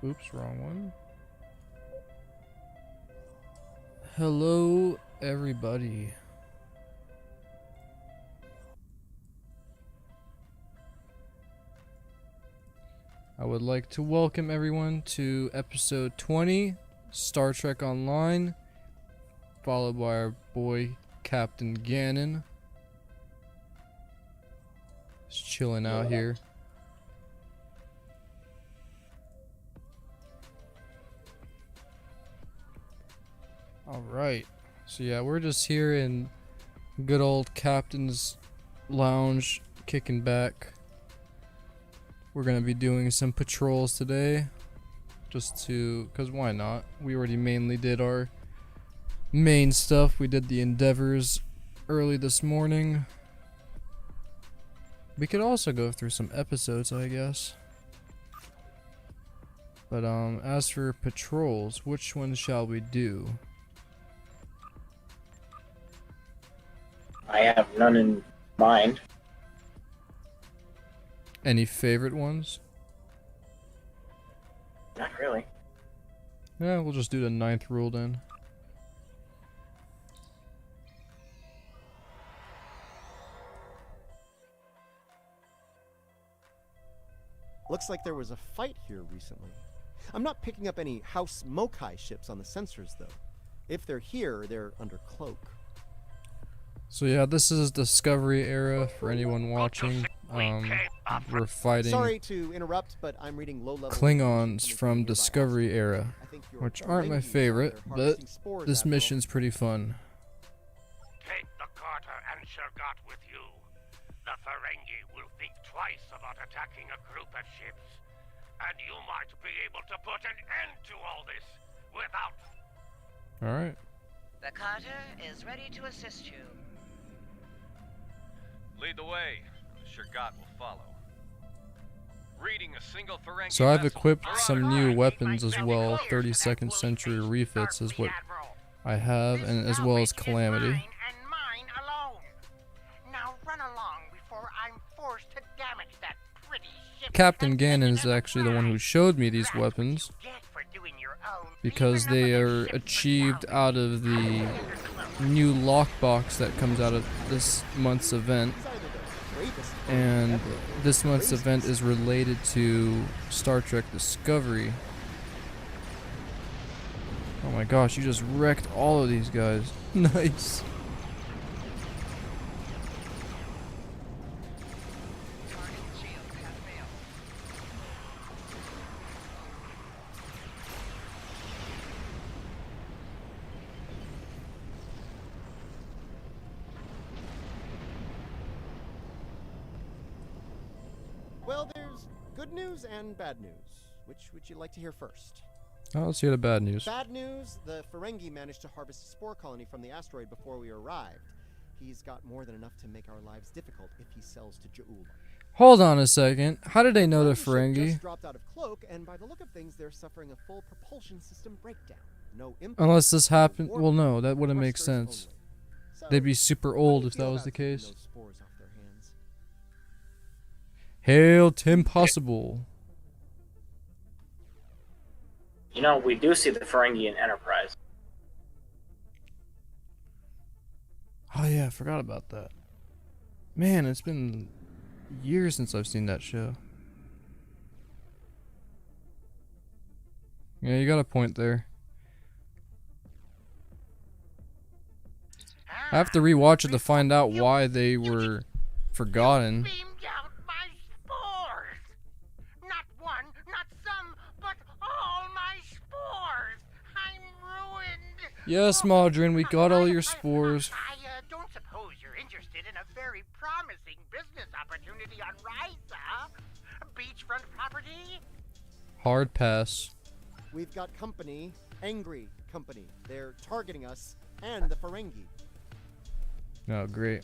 Oops, wrong one. Hello, everybody. I would like to welcome everyone to episode 20, Star Trek Online, followed by our boy Captain Ganon. Just chilling out here. Alright, so yeah, we're just here in good old Captain's Lounge, kicking back. We're gonna be doing some patrols today, just to, cause why not? We already mainly did our main stuff. We did the endeavors early this morning. We could also go through some episodes, I guess. But as for patrols, which ones shall we do? I have none in mind. Any favorite ones? Not really. Yeah, we'll just do the 9th rule then. Looks like there was a fight here recently. I'm not picking up any House Mokai ships on the sensors, though. If they're here, they're under cloak. So yeah, this is Discovery era for anyone watching. We're fighting Sorry to interrupt, but I'm reading low-level Klingons from Discovery era, which aren't my favorite, but this mission's pretty fun. Take the Carter and Shergat with you. The Ferengi will think twice about attacking a group of ships, and you might be able to put an end to all this without... Alright. The Carter is ready to assist you. Lead the way. Shergat will follow. Reading a single Ferengi So I've vessel. equipped some new weapons as well. 32nd century refits is what I have, and as well as Calamity. Mine alone. Now run along before I'm forced to damage that pretty ship. Captain Ganon is actually the one who showed me these weapons, because they are achieved out of the new lockbox that comes out of this month's event. And this month's event is related to Star Trek Discovery. Oh my gosh, you just wrecked all of these guys. Nice. Well, there's good news and bad news. Which would you like to hear first? Oh, let's hear the bad news. Bad news, the Ferengi managed to harvest a spore colony from the asteroid before we arrived. He's got more than enough to make our lives difficult if he sells to Ja'ul. Hold on a second. How did they know the Another ship Ferengi? just dropped out of cloak, and by the look of things, they're suffering a full propulsion system breakdown. No impulse, Unless this happened. no Well, no, warp, that wouldn't make thrusters sense. only. So, They'd be super how do old you if that feel was the about taking case. those spores off their hands? Hail Tim Possible. You know, we do see the Ferengi in Enterprise. Oh yeah, I forgot about that. Man, it's been years since I've seen that show. Yeah, you got a point there. I have to rewatch it to find out why they were forgotten. Beamed out my spores. Not one, not some, but all my spores. I'm ruined. Yes, Modrin, we got all your spores. I don't suppose you're interested in a very promising business opportunity on Risa? Beachfront property? Hard pass. We've got company, angry company. They're targeting us and the Ferengi. Oh, great.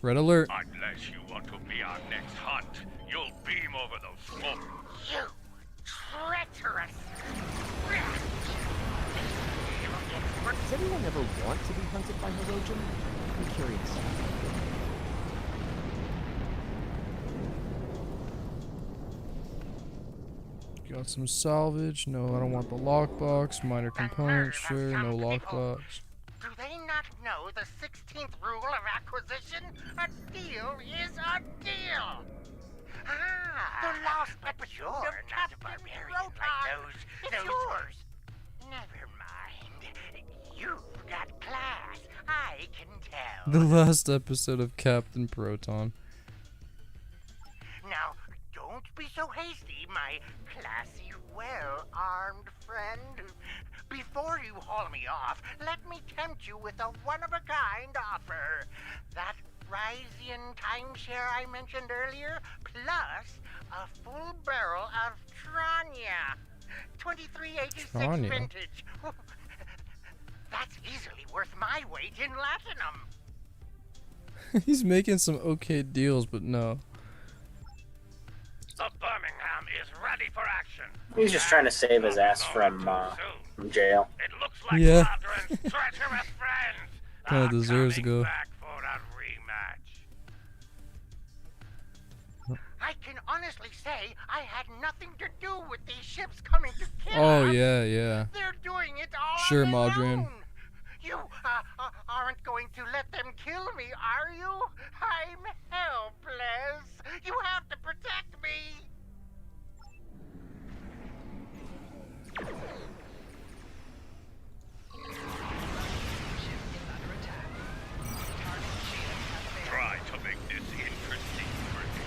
Red alert. Unless you want to be our next hunt, you'll beam over those smoke. You treacherous! Does anyone ever want to be hunted by Hirogen? I'm curious. Got some salvage. No, I don't want the lockbox. Minor components, sure. No lockbox. Do they not know the 16th rule of acquisition? A deal is a deal! The last episode of Captain Ganon. It's yours! Never mind. You've got class, I can tell. The last episode of Captain Proton. Now, don't be so hasty, my classy, well-armed friend. Before you haul me off, let me tempt you with a one-of-a-kind offer. That Ryzian timeshare I mentioned earlier, plus a full barrel of Tranya. 2386 Tranya? vintage. That's easily worth my weight in latinum. He's making some okay deals, but no. The Birmingham is ready for action. He's just trying to save his ass from jail. It looks like Yeah. Ladrin's treacherous friends Kinda are deserves to coming go. back for a rematch. I can honestly say I had nothing to do with these ships coming to kill Oh us. yeah. They're doing it all Sure, on their Madrin. own. You aren't going to let them kill me, are you? I'm helpless. You have to protect me. Try to make this interesting for me.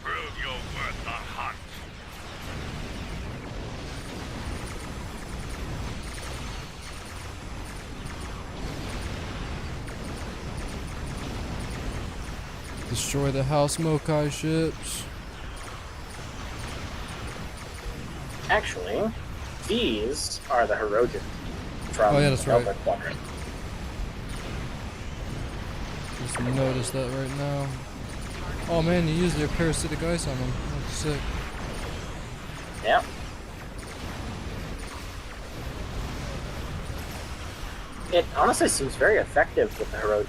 Prove you're worth the hunt. Destroy the House Mokai ships. Actually, these are the Hirogen from Oh, yeah, that's right. Velvet Quadrant. Just noticed that right now. Oh man, you used their parasitic ice on them. That's sick. Yep. It honestly seems very effective with the Hirogen.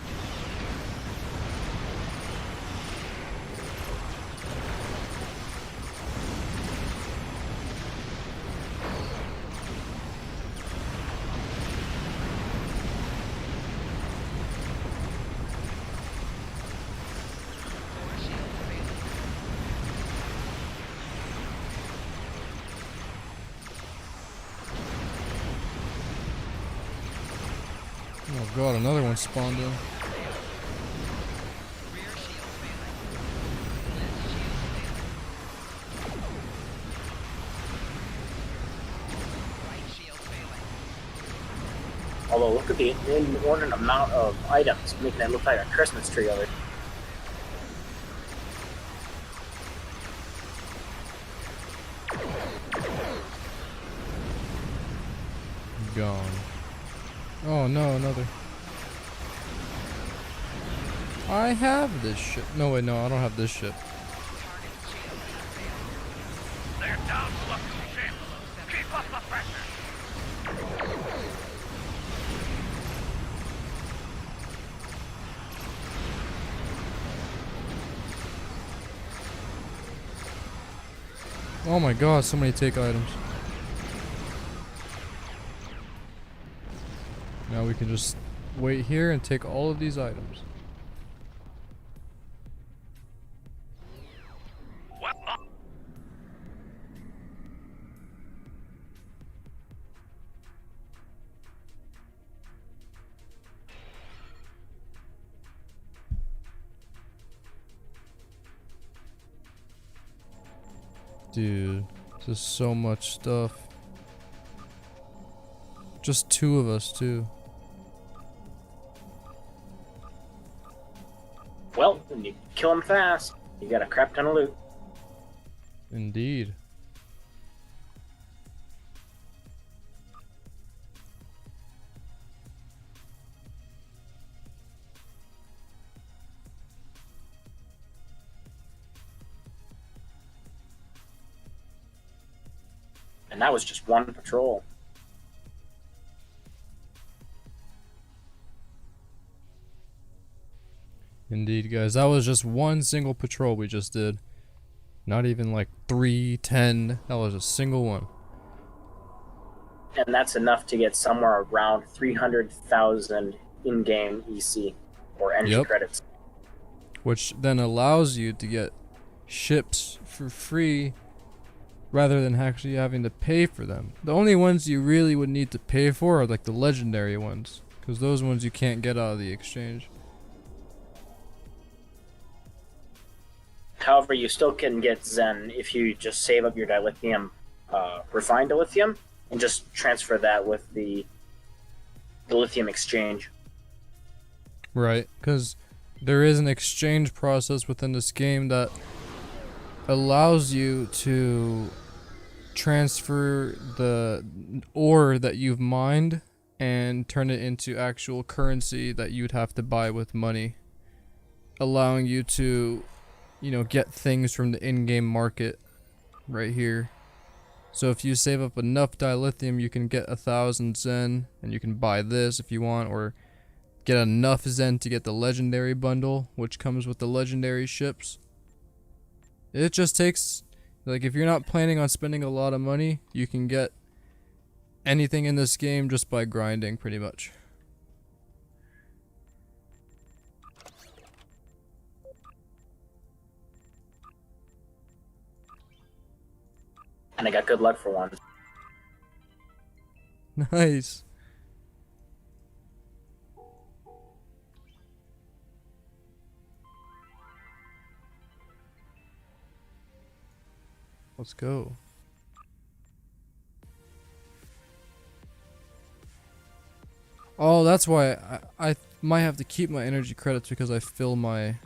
Oh god, another one spawned in. Although look at the inordinate amount of items, making it look like a Christmas tree of it. Gone. Oh no, another. I have this ship. No wait, no, I don't have this ship. They're down to a few ships. Keep up the pressure. Oh my god, so many take items. Now we can just wait here and take all of these items. What? Dude, just so much stuff. Just two of us too. Well, when you kill them fast, you got a crap ton of loot. Indeed. And that was just one patrol. Indeed, guys. That was just one single patrol we just did. Not even like 3, 10. That was a single one. And that's enough to get somewhere around 300,000 in-game EC or energy credits. Which then allows you to get ships for free rather than actually having to pay for them. The only ones you really would need to pay for are like the legendary ones, because those ones you can't get out of the exchange. However, you still can get Zen if you just save up your dilithium, refined dilithium, and just transfer that with the lithium exchange. Right, because there is an exchange process within this game that allows you to transfer the ore that you've mined and turn it into actual currency that you'd have to buy with money, allowing you to, you know, get things from the in-game market right here. So if you save up enough dilithium, you can get 1,000 Zen, and you can buy this if you want, or get enough Zen to get the legendary bundle, which comes with the legendary ships. It just takes, like, if you're not planning on spending a lot of money, you can get anything in this game just by grinding, pretty much. And I got good luck for one. Nice. Let's go. Oh, that's why I might have to keep my energy credits, because I fill my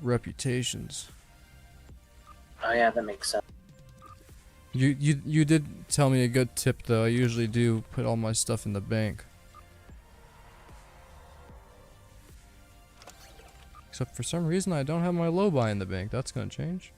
reputations. Oh yeah, that makes sense. You did tell me a good tip though. I usually do put all my stuff in the bank. Except for some reason I don't have my low buy in the bank. That's gonna change.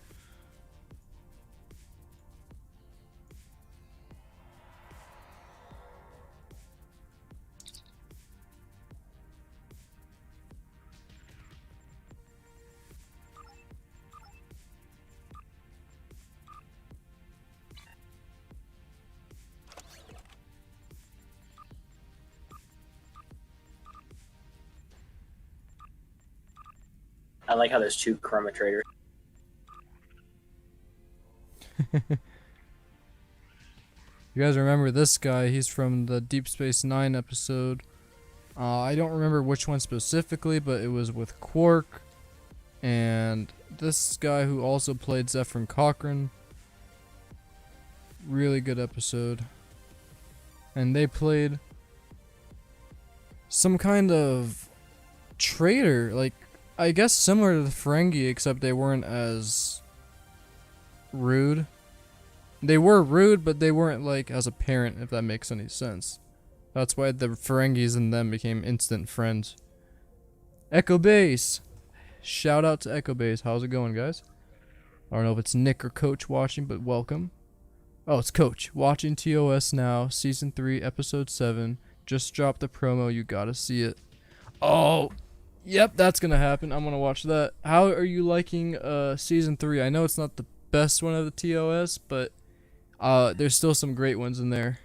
I like how there's 2 chroma traders. You guys remember this guy? He's from the Deep Space Nine episode. I don't remember which one specifically, but it was with Quark and this guy who also played Zephyrin Cochrane. Really good episode. And they played some kind of traitor, like, I guess similar to the Ferengi, except they weren't as rude. They were rude, but they weren't like as apparent, if that makes any sense. That's why the Ferengis and them became instant friends. Echo Base! Shout out to Echo Base. How's it going, guys? I don't know if it's Nick or Coach watching, but welcome. Oh, it's Coach. Watching TOS now. Season 3, Episode 7. Just dropped the promo. You gotta see it. Oh! Yep, that's gonna happen. I'm gonna watch that. How are you liking Season 3? I know it's not the best one of the TOS, but there's still some great ones in there.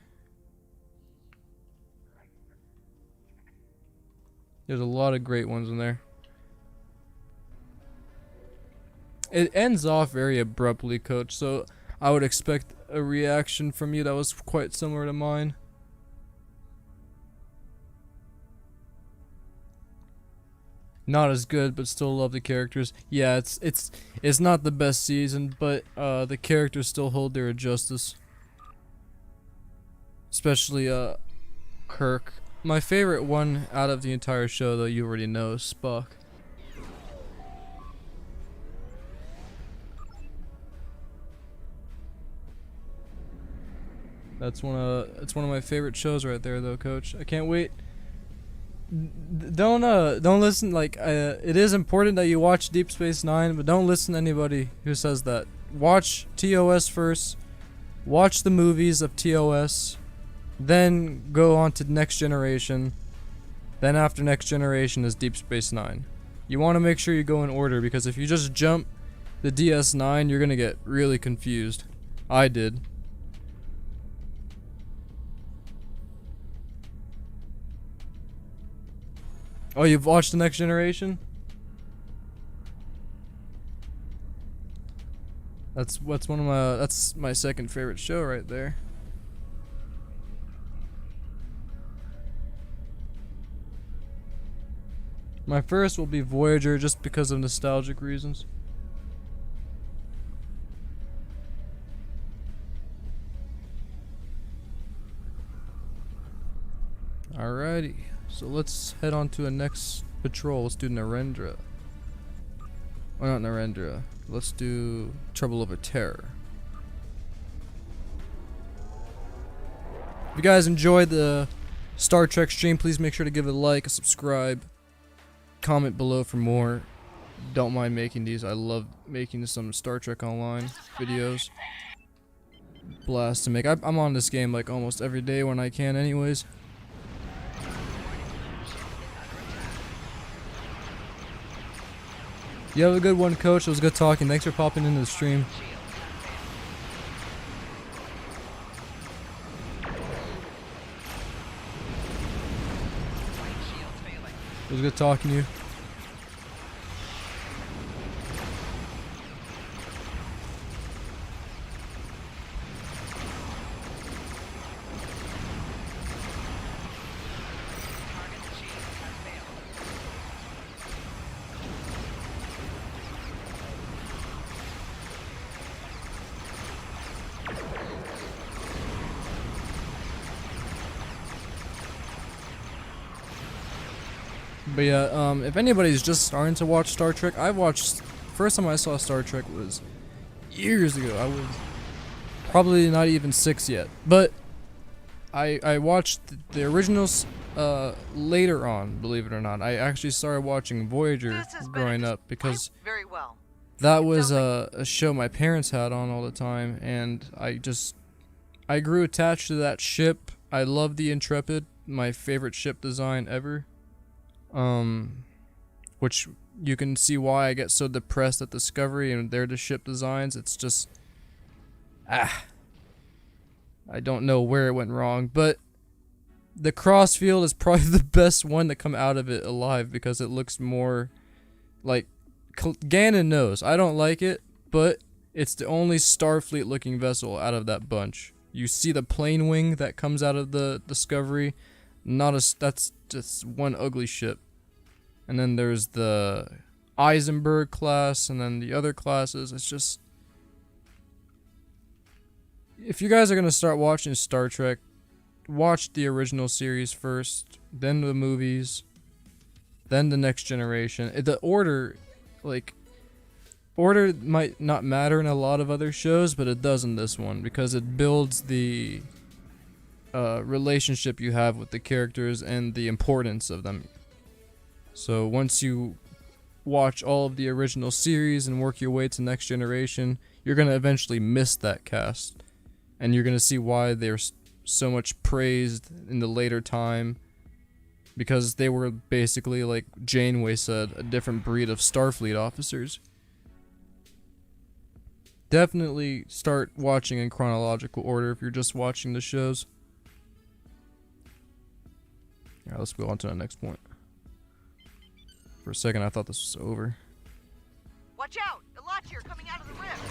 There's a lot of great ones in there. It ends off very abruptly, Coach, so I would expect a reaction from you that was quite similar to mine. Not as good, but still love the characters. Yeah, it's not the best season, but the characters still hold their justice. Especially Kirk. My favorite one out of the entire show, though, you already know, is Spock. It's one of my favorite shows right there, though, Coach. I can't wait. Don't listen, like, it is important that you watch Deep Space Nine, but don't listen to anybody who says that. Watch TOS first, watch the movies of TOS, then go on to Next Generation, then after Next Generation is Deep Space Nine. You want to make sure you go in order, because if you just jump the DS9, you're gonna get really confused. I did. Oh, you've watched The Next Generation? That's my second favorite show right there. My first will be Voyager just because of nostalgic reasons. Alrighty, so let's head on to the next patrol. Let's do Narendra. Oh, not Narendra. Let's do Trouble Over Terror. If you guys enjoyed the Star Trek stream, please make sure to give it a like, a subscribe, comment below for more. Don't mind making these. I love making some Star Trek Online videos. Blast to make. I'm on this game like almost every day when I can anyways. You have a good one, Coach. It was good talking. Thanks for popping into the stream. It was good talking to you. But yeah, if anybody's just starting to watch Star Trek, first time I saw Star Trek was years ago. I was probably not even 6 yet. But I watched the originals later on, believe it or not. I actually started watching Voyager growing up because Very well. that was a show my parents had on all the time, and I grew attached to that ship. I love the Intrepid, my favorite ship design ever. Which you can see why I get so depressed at Discovery and they're the ship designs. It's just, I don't know where it went wrong, but the Crossfield is probably the best one to come out of it alive because it looks more like Ganon knows. I don't like it, but it's the only Starfleet looking vessel out of that bunch. You see the plane wing that comes out of the Discovery. That's just one ugly ship. And then there's the Eisenberg class, and then the other classes. It's just, if you guys are gonna start watching Star Trek, watch the original series first, then the movies, then the Next Generation. The order might not matter in a lot of other shows, but it does in this one because it builds the relationship you have with the characters and the importance of them. So once you watch all of the original series and work your way to Next Generation, you're going to eventually miss that cast. And you're going to see why they're so much praised in the later time. Because they were basically, like Janeway said, a different breed of Starfleet officers. Definitely start watching in chronological order if you're just watching the shows. Alright, let's go on to the next point. For a second, I thought this was over. Watch out! Elachi are coming out of the rift!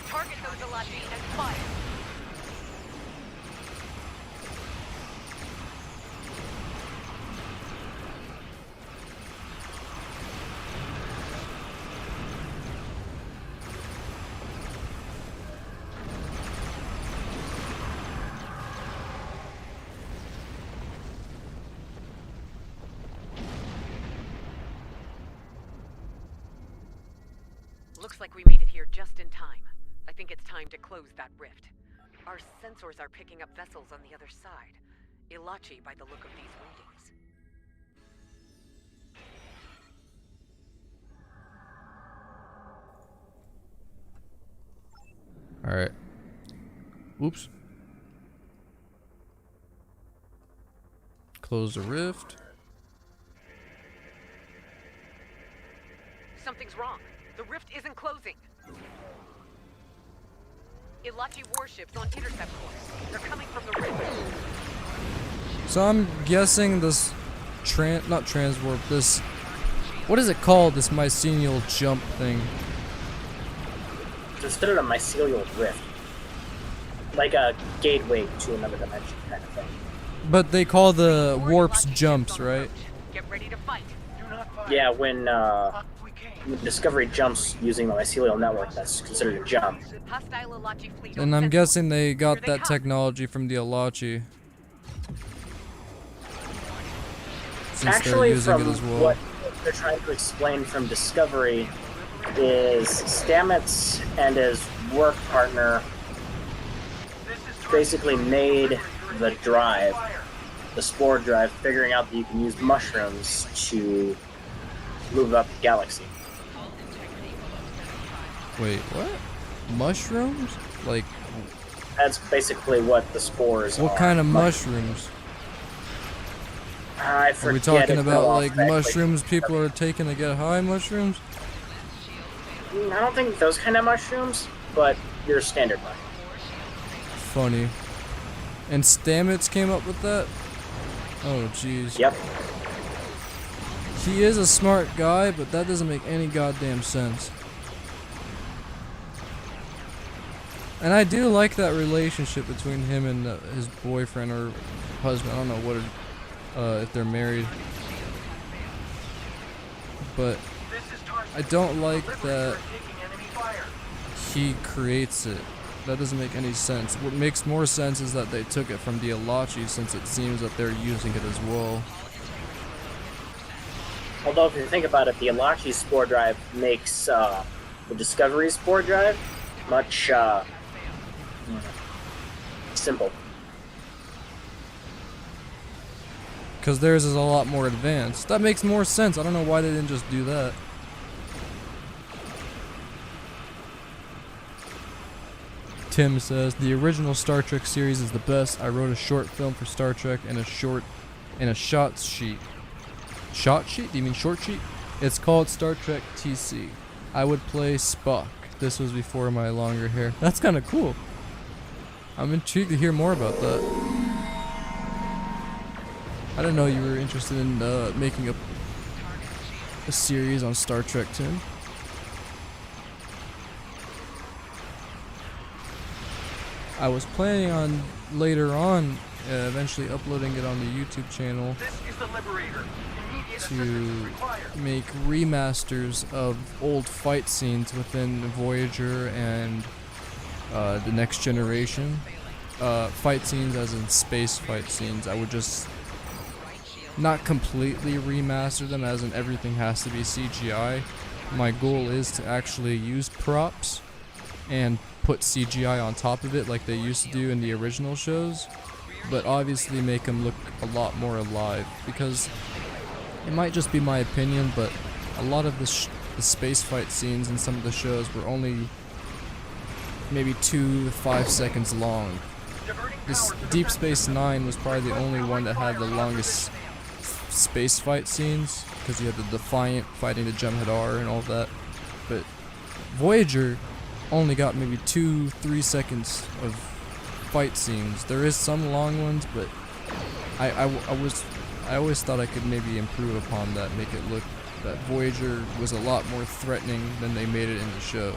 Target those Elachi and fire! Looks like we made it here just in time. I think it's time to close that rift. Our sensors are picking up vessels on the other side. Elachi by the look of these readings. Alright. Oops. close the rift. Something's wrong. The rift isn't closing. Ilachi warships on intercept course. They're coming from the rift. So I'm guessing this not transwarp, this, what is it called, this mycelial jump thing? Considered a mycelial rift. Like a gateway to another dimension kind of thing. But they call the warps jumps, right? Get ready to fight. Yeah, when Discovery jumps using the mycelial network, that's considered a jump. Hostile Ilachi fleet. And I'm guessing they got that technology from the Ilachi. Since Actually, they're using from it as well. what they're trying to explain from Discovery is Stamets and his work partner basically made the drive, the spore drive, figuring out that you can use mushrooms to move up the galaxy. Wait, what? Mushrooms? Like, That's basically what the spores are. what kind of mushrooms? I Are forget. we talking it about fell off like that mushrooms quick. people are taking to get high mushrooms? I don't think those kind of mushrooms, but your standard one. Funny. And Stamets came up with that? Oh jeez. Yep. He is a smart guy, but that doesn't make any goddamn sense. And I do like that relationship between him and his boyfriend or husband. I don't know what if they're married. But I don't like that he creates it. That doesn't make any sense. What makes more sense is that they took it from the Ilachi, since it seems that they're using it as well. Although if you think about it, the Ilachi spore drive makes the Discovery spore drive much simple. Because theirs is a lot more advanced. That makes more sense. I don't know why they didn't just do that. Tim says, the original Star Trek series is the best. I wrote a short film for Star Trek and a shot sheet. Shot sheet? Do you mean short sheet? It's called Star Trek TC. I would play Spock. This was before my longer hair. That's kind of cool. I'm intrigued to hear more about that. I didn't know you were interested in making a series on Star Trek, Tim. I was planning on later on eventually uploading it on the YouTube channel to make remasters of old fight scenes within Voyager and the Next Generation. Fight scenes as in space fight scenes. I would just not completely remaster them as in everything has to be CGI. My goal is to actually use props and put CGI on top of it like they used to do in the original shows, but obviously make them look a lot more alive, because it might just be my opinion, but a lot of the space fight scenes in some of the shows were only maybe 2 to 5 seconds long. This Deep Space Nine was probably the only one that had the longest space fight scenes, because you had the Defiant fighting the Jem'Hadar and all that, but Voyager only got maybe 2-3 seconds of fight scenes. There is some long ones, but I always thought I could maybe improve upon that, make it look that Voyager was a lot more threatening than they made it in the show.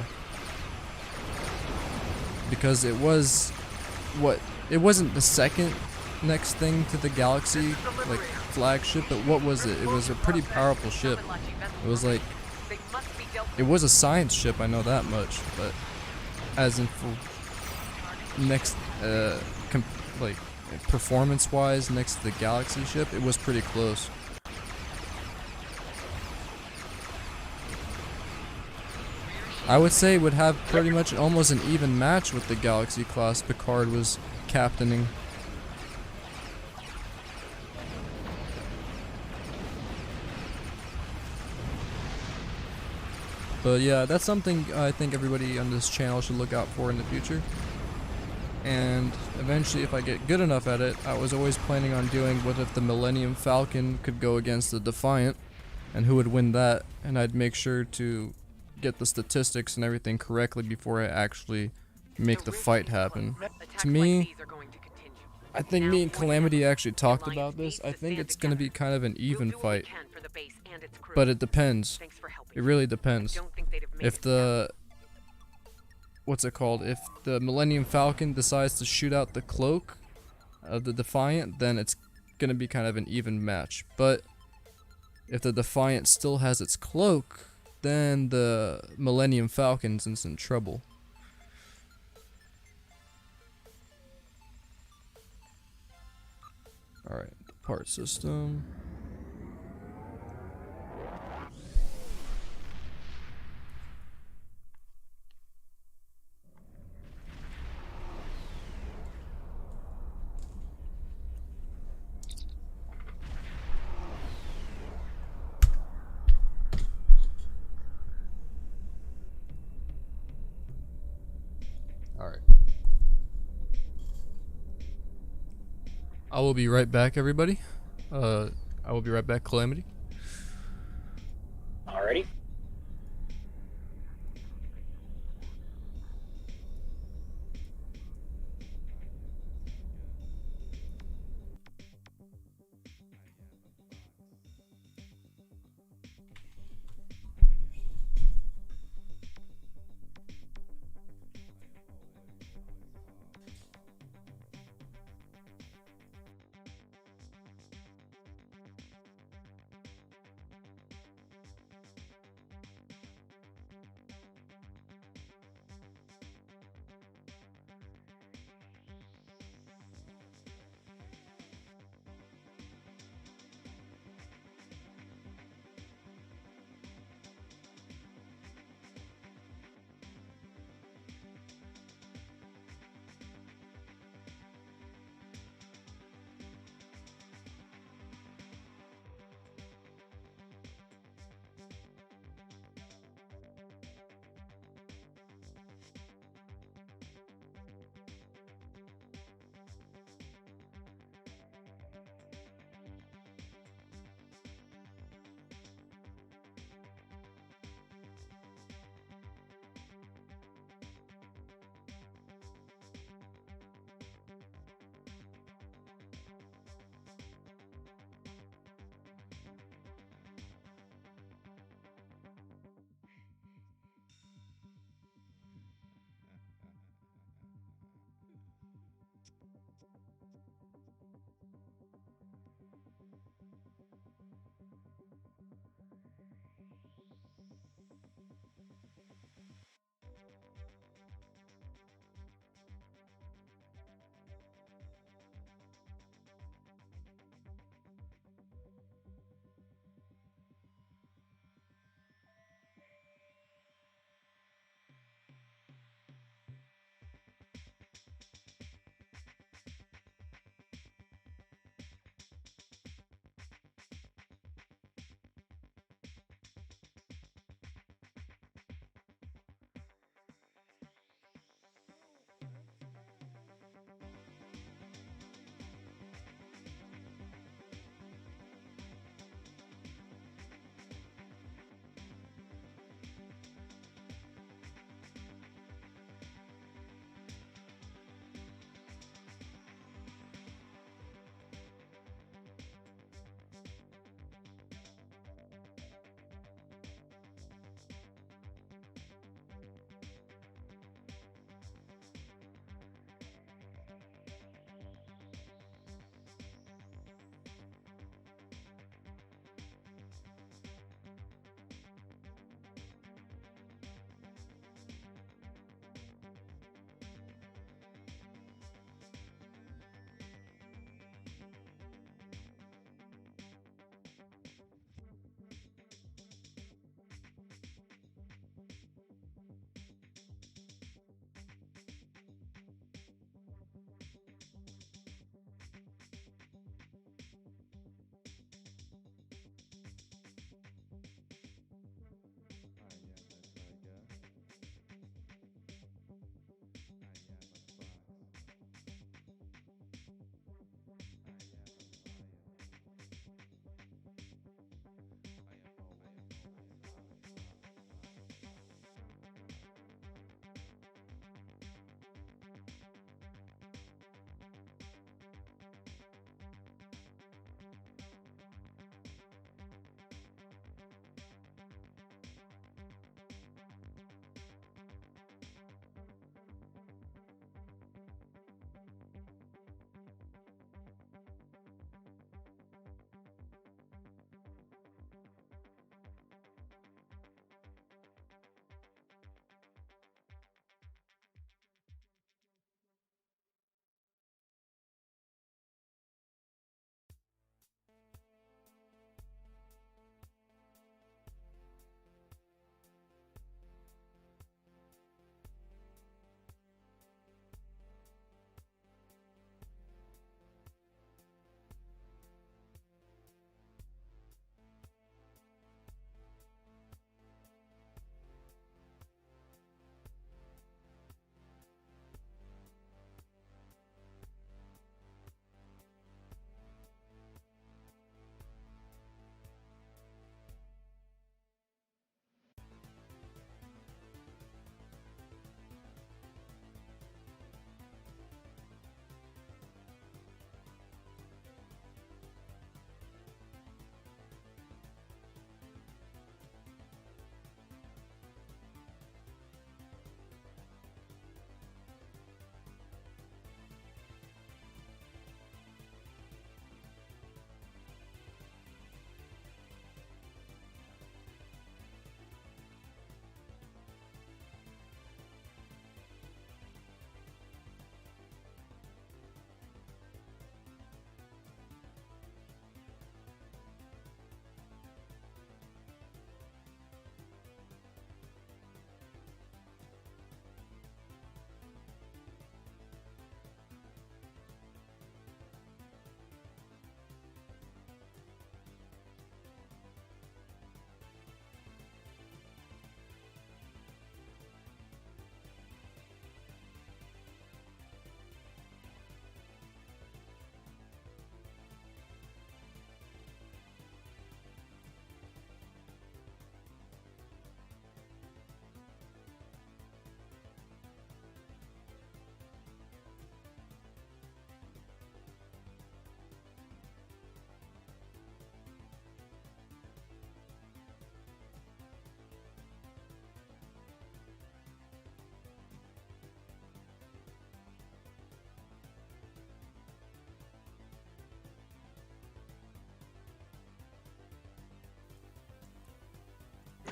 Because it was it wasn't the second next thing to the galaxy, like flagship, but what was it? It was a pretty powerful ship. It was like, it was a science ship, I know that much, but as in for next, like performance-wise, next to the Galaxy ship, it was pretty close. I would say it would have pretty much almost an even match with the Galaxy class Picard was captaining. But yeah, that's something I think everybody on this channel should look out for in the future. And eventually, if I get good enough at it, I was always planning on doing what if the Millennium Falcon could go against the Defiant, and who would win that, and I'd make sure to get the statistics and everything correctly before I actually make the fight happen. To me, I think me and Calamity actually talked about this. I think it's gonna be kind of an even fight, but it depends. It really depends. If the what's it called? If the Millennium Falcon decides to shoot out the cloak of the Defiant, then it's gonna be kind of an even match. But if the Defiant still has its cloak, then the Millennium Falcon's in trouble. Alright, part system. Alright. I will be right back, everybody. I will be right back, Calamity. Alrighty.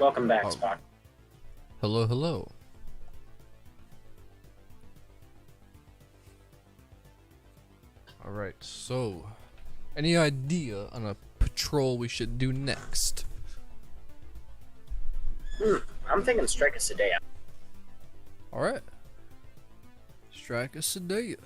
Welcome back, Oh. Spock. Hello, hello. Alright, so any idea on a patrol we should do next? I'm thinking strike a Sadea. Alright. Strike a Sadea.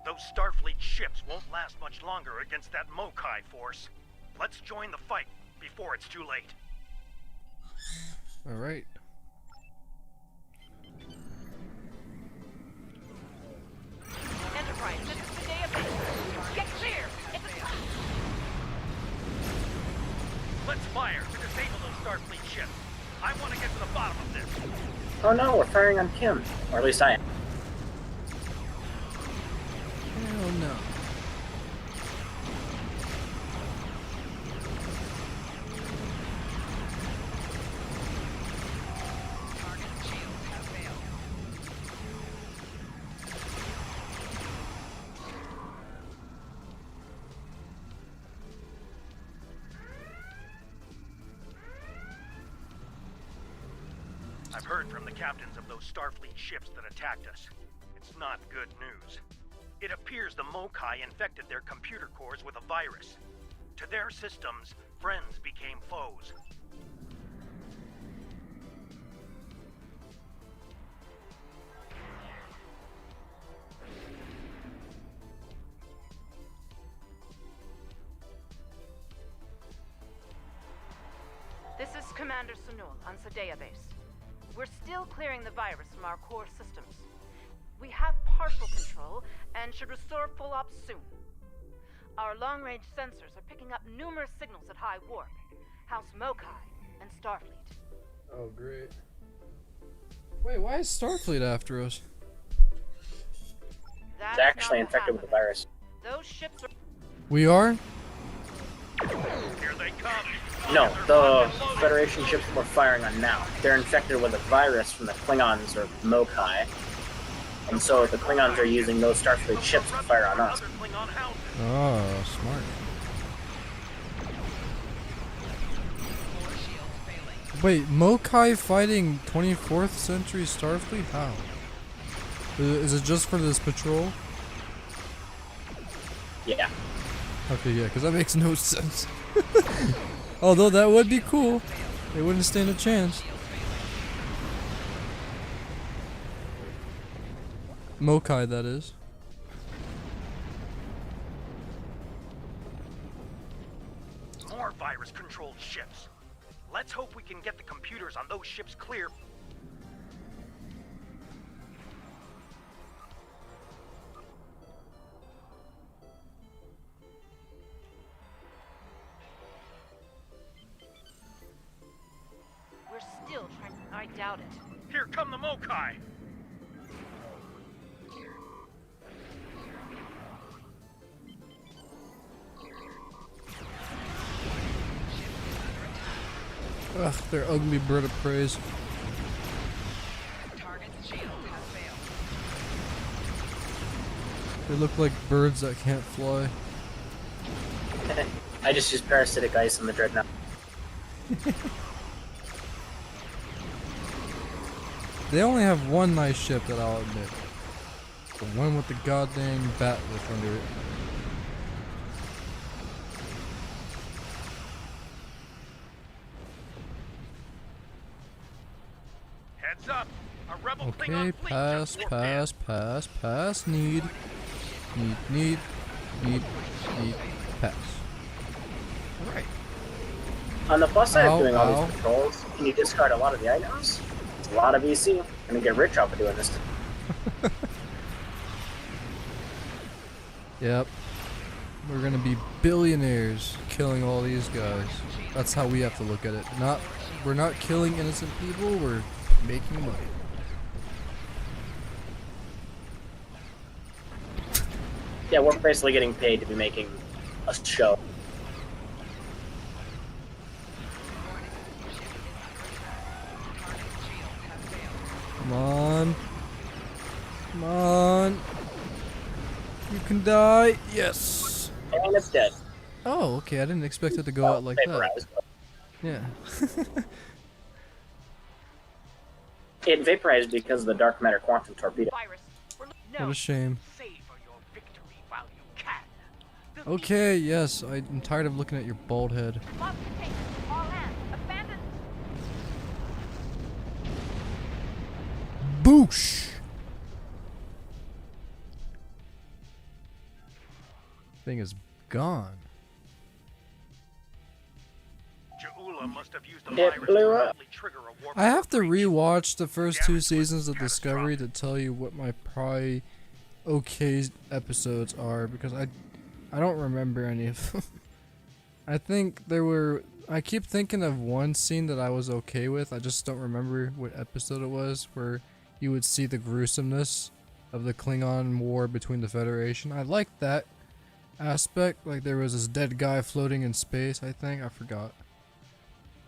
Those Starfleet ships won't last much longer against that Mokai force. Let's join the fight before it's too late. Alright. Enterprise, this is the day of base. Get clear! Let's fire to disable those Starfleet ships. I want to get to the bottom of this. Oh no, we're firing on Kim. Or at least I am. Hell no. I've heard from the captains of those Starfleet ships that attacked us. It's not good news. It appears the Mokai infected their computer cores with a virus. To their systems, friends became foes. This is Commander Sunul on Sadea base. We're still clearing the virus from our core systems. We have partial control and should restore full ops soon. Our long-range sensors are picking up numerous signals at high warp, House Mokai, and Starfleet. Oh, great. Wait, why is Starfleet after us? That's It's actually not what infected with the virus. happened. Those ships are... We are? Here they come. No, the Federation ships we're firing on now. They're infected with a virus from the Klingons or Mokai. And so the Klingons are using those Starfleet ships to fire on us. Oh, smart. Wait, Mokai fighting 24th century Starfleet? How? Is it just for this patrol? Yeah. Okay, yeah, because that makes no sense. Although that would be cool. They wouldn't stand a chance. Mokai, that is. More virus-controlled ships. Let's hope we can get the computers on those ships clear. We're still trying... I doubt it. Here come the Mokai. Ugh, they're ugly bird of praise. They look like birds that can't fly. I just used parasitic ice on the Dreadnought. They only have one nice ship that I'll admit. The one with the goddamn bat lift under it. Heads up. A rebel Okay, Klingon fleet pass, just warped pass, pass, pass, need, pass. Alright. On the plus side Ow, of doing all ow. these patrols, can you discard a lot of the items? It's a lot of EC. Gonna get rich off of doing this. Yep. We're gonna be billionaires killing all these guys. That's how we have to look at it. We're not killing innocent people, we're making money. Yeah, we're basically getting paid to be making a show. on. Come on. You can die. Yes. And it's dead. Oh, okay. I didn't expect it to go out like that. Vaporized. Yeah. It vaporized because of the dark matter quantum torpedo. Virus. What a shame. Savor your victory while you can. Okay, yes. I'm tired of looking at your bald head. Lost containment. All hands. Abandon. Boosh! Thing is gone. Ja'ula must have used a It virus blew to up. remotely trigger a warp I have to breach. rewatch the first 2 seasons of Catastrophic. Discovery to tell you what my probably okay episodes are, because I don't remember any of them. I think I keep thinking of one scene that I was okay with. I just don't remember what episode it was, where you would see the gruesomeness of the Klingon war between the Federation. I liked that aspect. Like, there was this dead guy floating in space, I think. I forgot.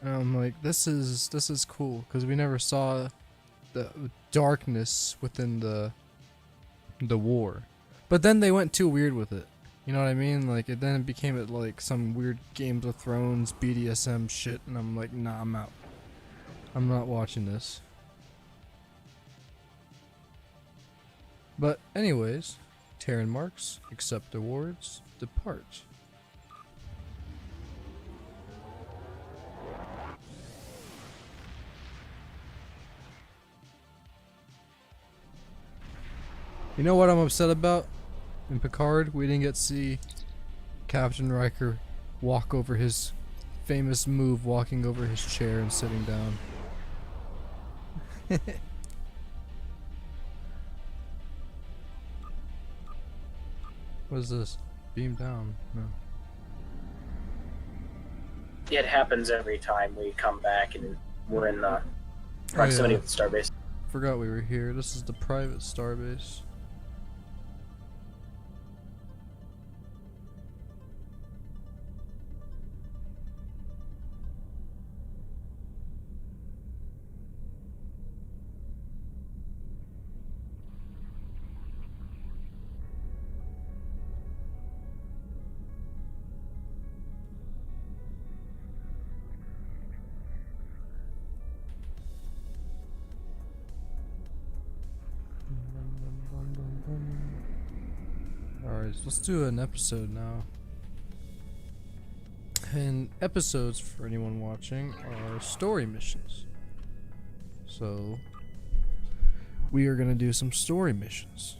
And I'm like, this is cool, because we never saw the darkness within the war. But then they went too weird with it. You know what I mean? Like, it then became like some weird Games of Thrones BDSM shit, and I'm like, nah, I'm out. I'm not watching this. But anyways, Terran marks, accept awards, depart. You know what I'm upset about? In Picard, we didn't get to see Captain Riker walk over his famous move, walking over his chair and sitting down. What is this? Beam down. No. It happens every time we come back and we're in the proximity yeah. of the starbase. Forgot we were here. This is the private starbase. Alright, so let's do an episode now. And episodes, for anyone watching, are story missions. So, we are gonna do some story missions.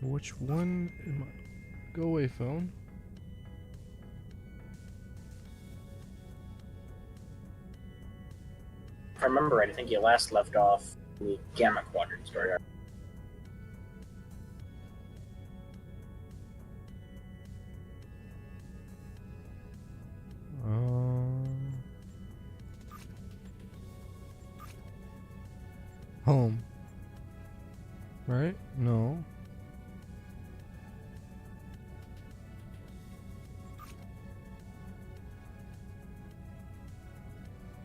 Which one am I? Go away, phone. If I remember right, I think you last left off the Gamma Quadrant story arc. Home. Right? No.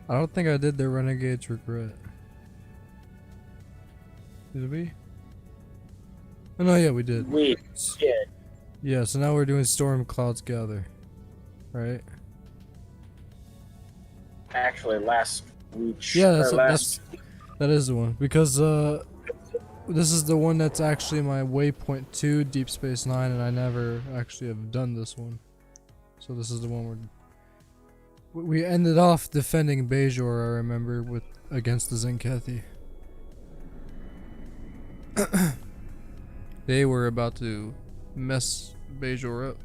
I don't think I did the Renegade's Regret. Did we? Oh no, yeah, we did. We did. Yeah, so now we're doing Storm Clouds Gather. Right? Actually, last week. Yeah, that is the one. Because this is the one that's actually my Waypoint 2 Deep Space Nine, and I never actually have done this one. So this is the one we ended off defending Bajor, I remember, against the Zenkethi. They were about to mess Bajor up.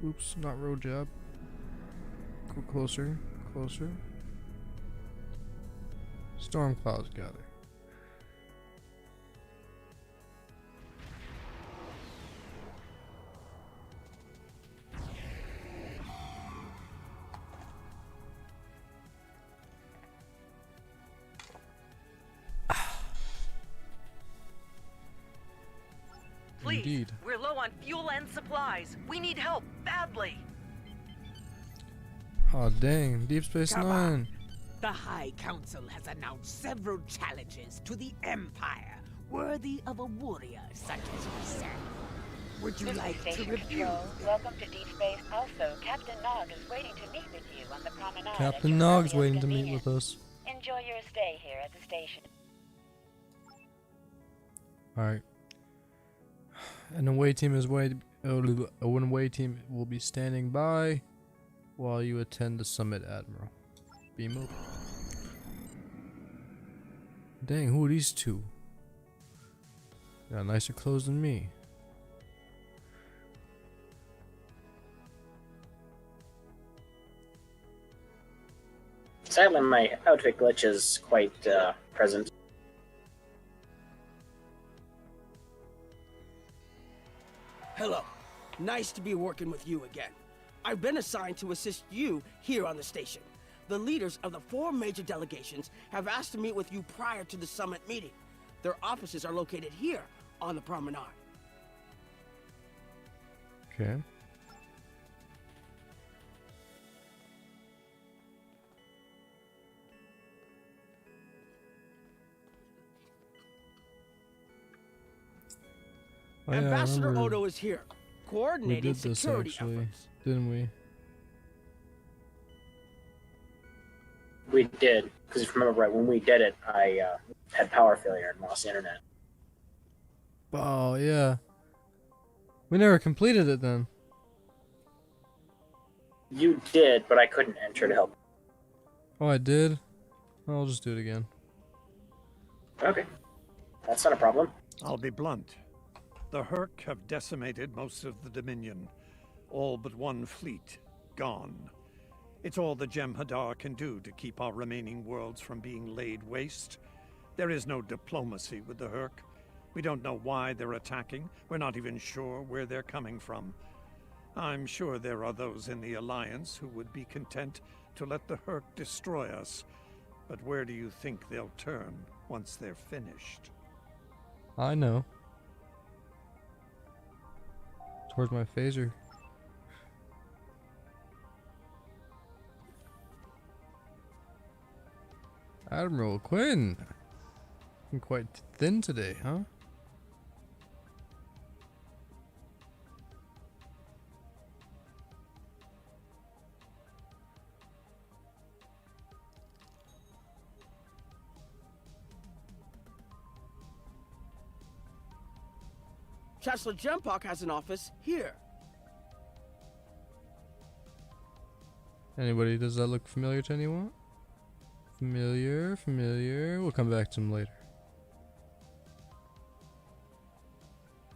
Oops, not road jab. Go closer, closer. Storm Clouds Gather. Please, Indeed. we're low on fuel and supplies. We need help badly. Oh dang, Deep Space Come Nine. on. The High Council has announced several challenges to the Empire, worthy of a warrior such as yourself. Would you like to review? Welcome to Deep Space. Also, Captain Nog is waiting to meet with you on the promenade. Captain Nog's waiting to meet with us. Enjoy your stay here at the station. Alright. An away team an away team will be standing by while you attend the summit, Admiral. Beam over. Dang, who are these two? Got nicer clothes than me. Sadly, my outfit glitch is quite present. Hello. Nice to be working with you again. I've been assigned to assist you here on the station. The leaders of the 4 major delegations have asked to meet with you prior to the summit meeting. Their offices are located here on the promenade. Okay. Oh, yeah, Ambassador Odo is here, we coordinating did this security actually, efforts. didn't we? We did, because if you remember right, when we did it, I had power failure and lost the internet. Oh yeah. We never completed it then. You did, but I couldn't enter to help. Oh, I did? I'll just do it again. Okay. That's not a problem. I'll be blunt. The Herc have decimated most of the Dominion. All but one fleet gone. It's all the Jem'Hadar can do to keep our remaining worlds from being laid waste. There is no diplomacy with the Herc. We don't know why they're attacking. We're not even sure where they're coming from. I'm sure there are those in the Alliance who would be content to let the Herc destroy us. But where do you think they'll turn once they're finished? I know. Towards my phaser. Admiral Quinn. Looking quite thin today, huh? Chancellor Jempok has an office here. Anybody, does that look familiar to anyone? Familiar. We'll come back to him later.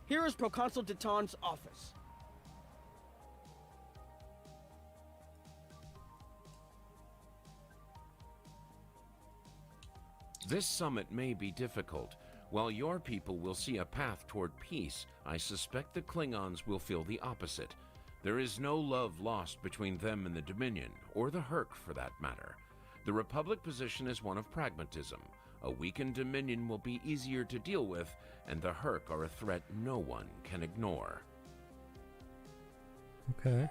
Here is Proconsul Deton's office. This summit may be difficult. While your people will see a path toward peace, I suspect the Klingons will feel the opposite. There is no love lost between them and the Dominion, or the Herc for that matter. The Republic position is one of pragmatism. A weakened Dominion will be easier to deal with, and the Herc are a threat no one can ignore. Okay.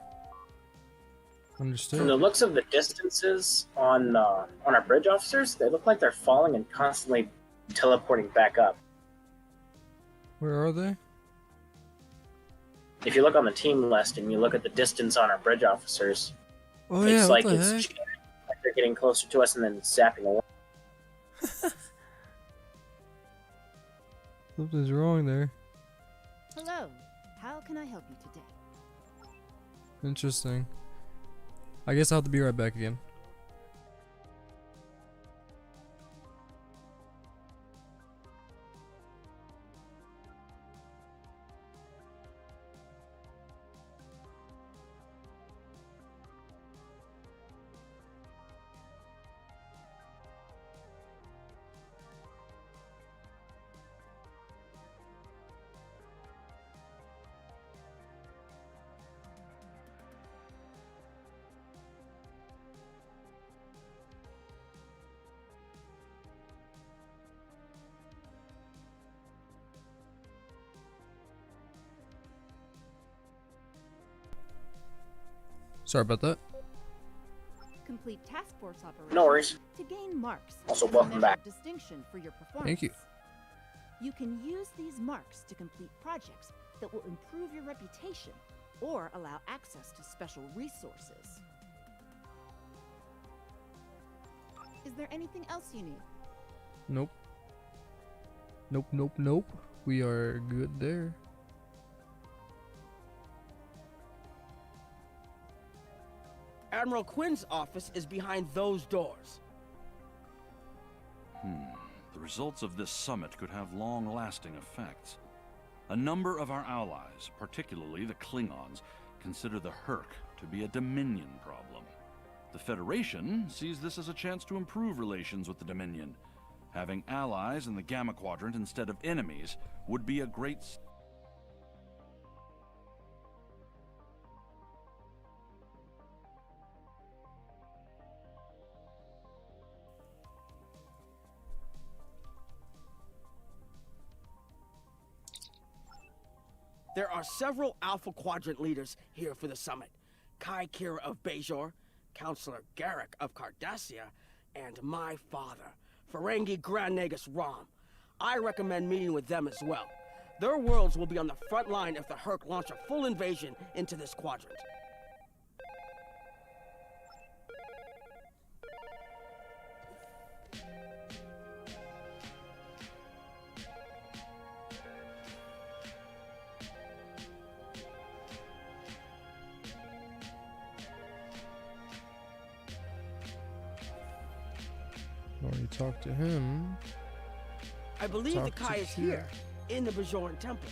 Understood. From the looks of the distances on our bridge officers, they look like they're falling and constantly teleporting back up. Where are they? If you look on the team list and you look at the distance on our bridge officers, Oh it's yeah, like what the it's heck? like they're getting closer to us and then zapping away. Something's wrong there. Hello. How can I help you today? Interesting. I guess I'll have to be right back again. Sorry about that. complete task force operations No worries. to gain marks. Also, as a welcome measure back. of distinction for your performance. Thank you. You can use these marks to complete projects that will improve your reputation or allow access to special resources. Is there anything else you need? Nope. Nope, nope, nope. We are good there. Admiral Quinn's office is behind those doors. The results of this summit could have long-lasting effects. A number of our allies, particularly the Klingons, consider the Herc to be a Dominion problem. The Federation sees this as a chance to improve relations with the Dominion. Having allies in the Gamma Quadrant instead of enemies would be a great... There are several Alpha Quadrant leaders here for the summit. Kai Kira of Bajor, Counselor Garrick of Cardassia, and my father, Ferengi Grand Nagus Rom. I recommend meeting with them as well. Their worlds will be on the front line if the Herc launch a full invasion into this quadrant. Already talked to him. I believe the Talk to Kai is Kira. here, in the Bajoran Temple.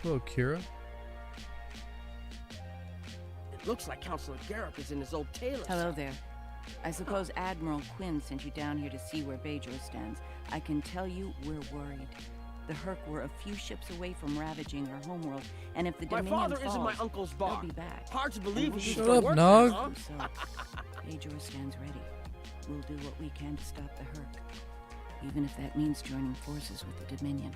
Hello, Kira. It looks like Counselor Garrick is in his old tailor. Hello there. I suppose Admiral Quinn sent you down here to see where Bajor stands. I can tell you we're worried. The Herc were a few ships away from ravaging our homeworld, and if the My Dominion father falls, is in my uncle's bar. they'll be back. Hard to believe he used Shut to up, work Nog. there, huh? So, Bajor stands ready. We'll do what we can to stop the Herc, even if that means joining forces with the Dominion.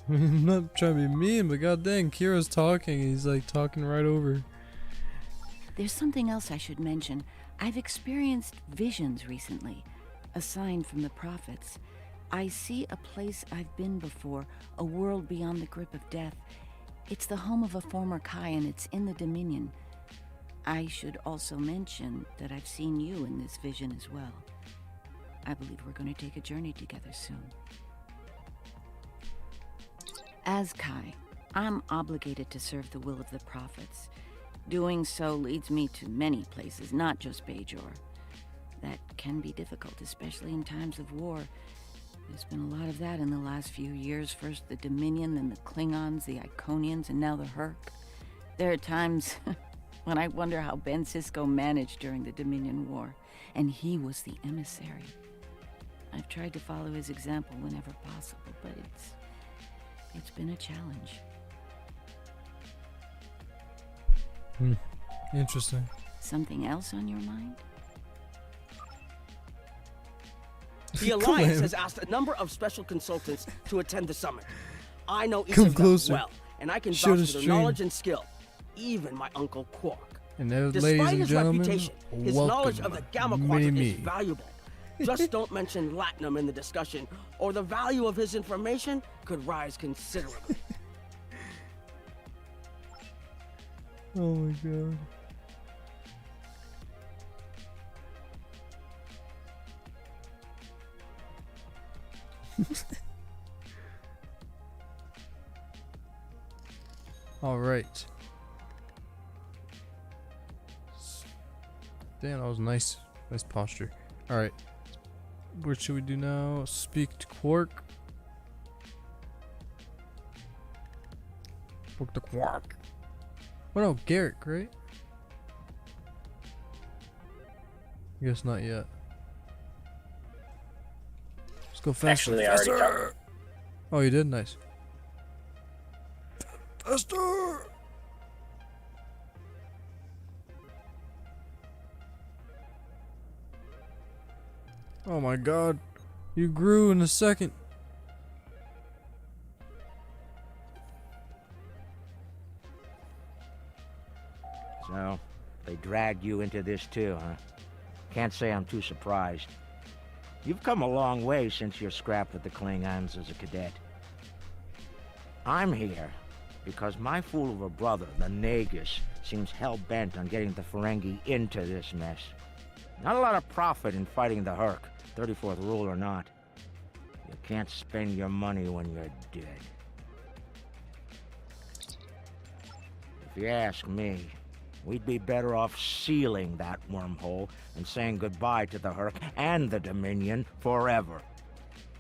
I'm not trying to be mean, but god dang, Kira's talking. He's like talking right over. There's something else I should mention. I've experienced visions recently, a sign from the prophets. I see a place I've been before, a world beyond the grip of death. It's the home of a former Kai, and it's in the Dominion. I should also mention that I've seen you in this vision as well. I believe we're going to take a journey together soon. As Kai, I'm obligated to serve the will of the prophets. Doing so leads me to many places, not just Bajor. That can be difficult, especially in times of war. There's been a lot of that in the last few years. First the Dominion, then the Klingons, the Iconians, and now the Herc. There are times when I wonder how Ben Sisko managed during the Dominion War, and he was the emissary. I've tried to follow his example whenever possible, but it's been a challenge. Interesting. Something else on your mind? The Alliance has asked a number of special consultants to attend the summit. I know each Come of them closer. well, and I can Show vouch the for their stream. knowledge and skill. Even my Uncle Quark. And there, ladies Despite and his gentlemen, reputation, his welcome knowledge of the Gamma Quadrant Mini is Me. valuable. Just don't mention Latinum in the discussion, or the value of his information could rise considerably. Oh my god. All right. Damn, that was nice. Nice posture. All right. What should we do now? Speak to Quark. Speak to Quark. Oh no, Garrick, right? I guess not yet. Let's go faster. Actually, I already faster. talked. Oh, you did? Nice. Faster! Oh my god. You grew in a second. So, they dragged you into this too, huh? Can't say I'm too surprised. You've come a long way since your scrap with the Klingons as a cadet. I'm here because my fool of a brother, the Nagus, seems hell-bent on getting the Ferengi into this mess. Not a lot of profit in fighting the Herc, 34th rule or not. You can't spend your money when you're dead. If you ask me, we'd be better off sealing that wormhole and saying goodbye to the Herc and the Dominion forever.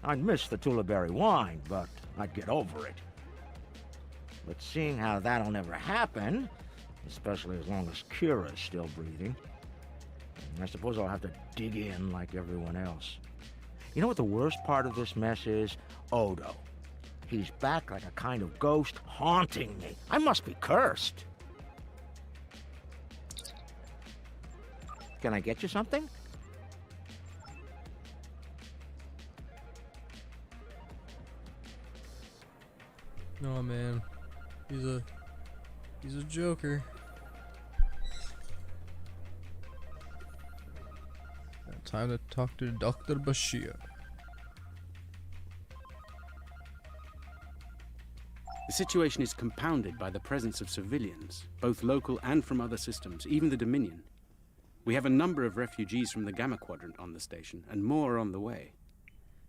I'd miss the Tullaberry wine, but I'd get over it. But seeing how that'll never happen, especially as long as Kira's still breathing, I suppose I'll have to dig in like everyone else. You know what the worst part of this mess is? Odo. He's back like a kind of ghost haunting me. I must be cursed. Can I get you something? No, man. He's a joker. Time to talk to Dr. Bashir. The situation is compounded by the presence of civilians, both local and from other systems, even the Dominion. We have a number of refugees from the Gamma Quadrant on the station, and more are on the way.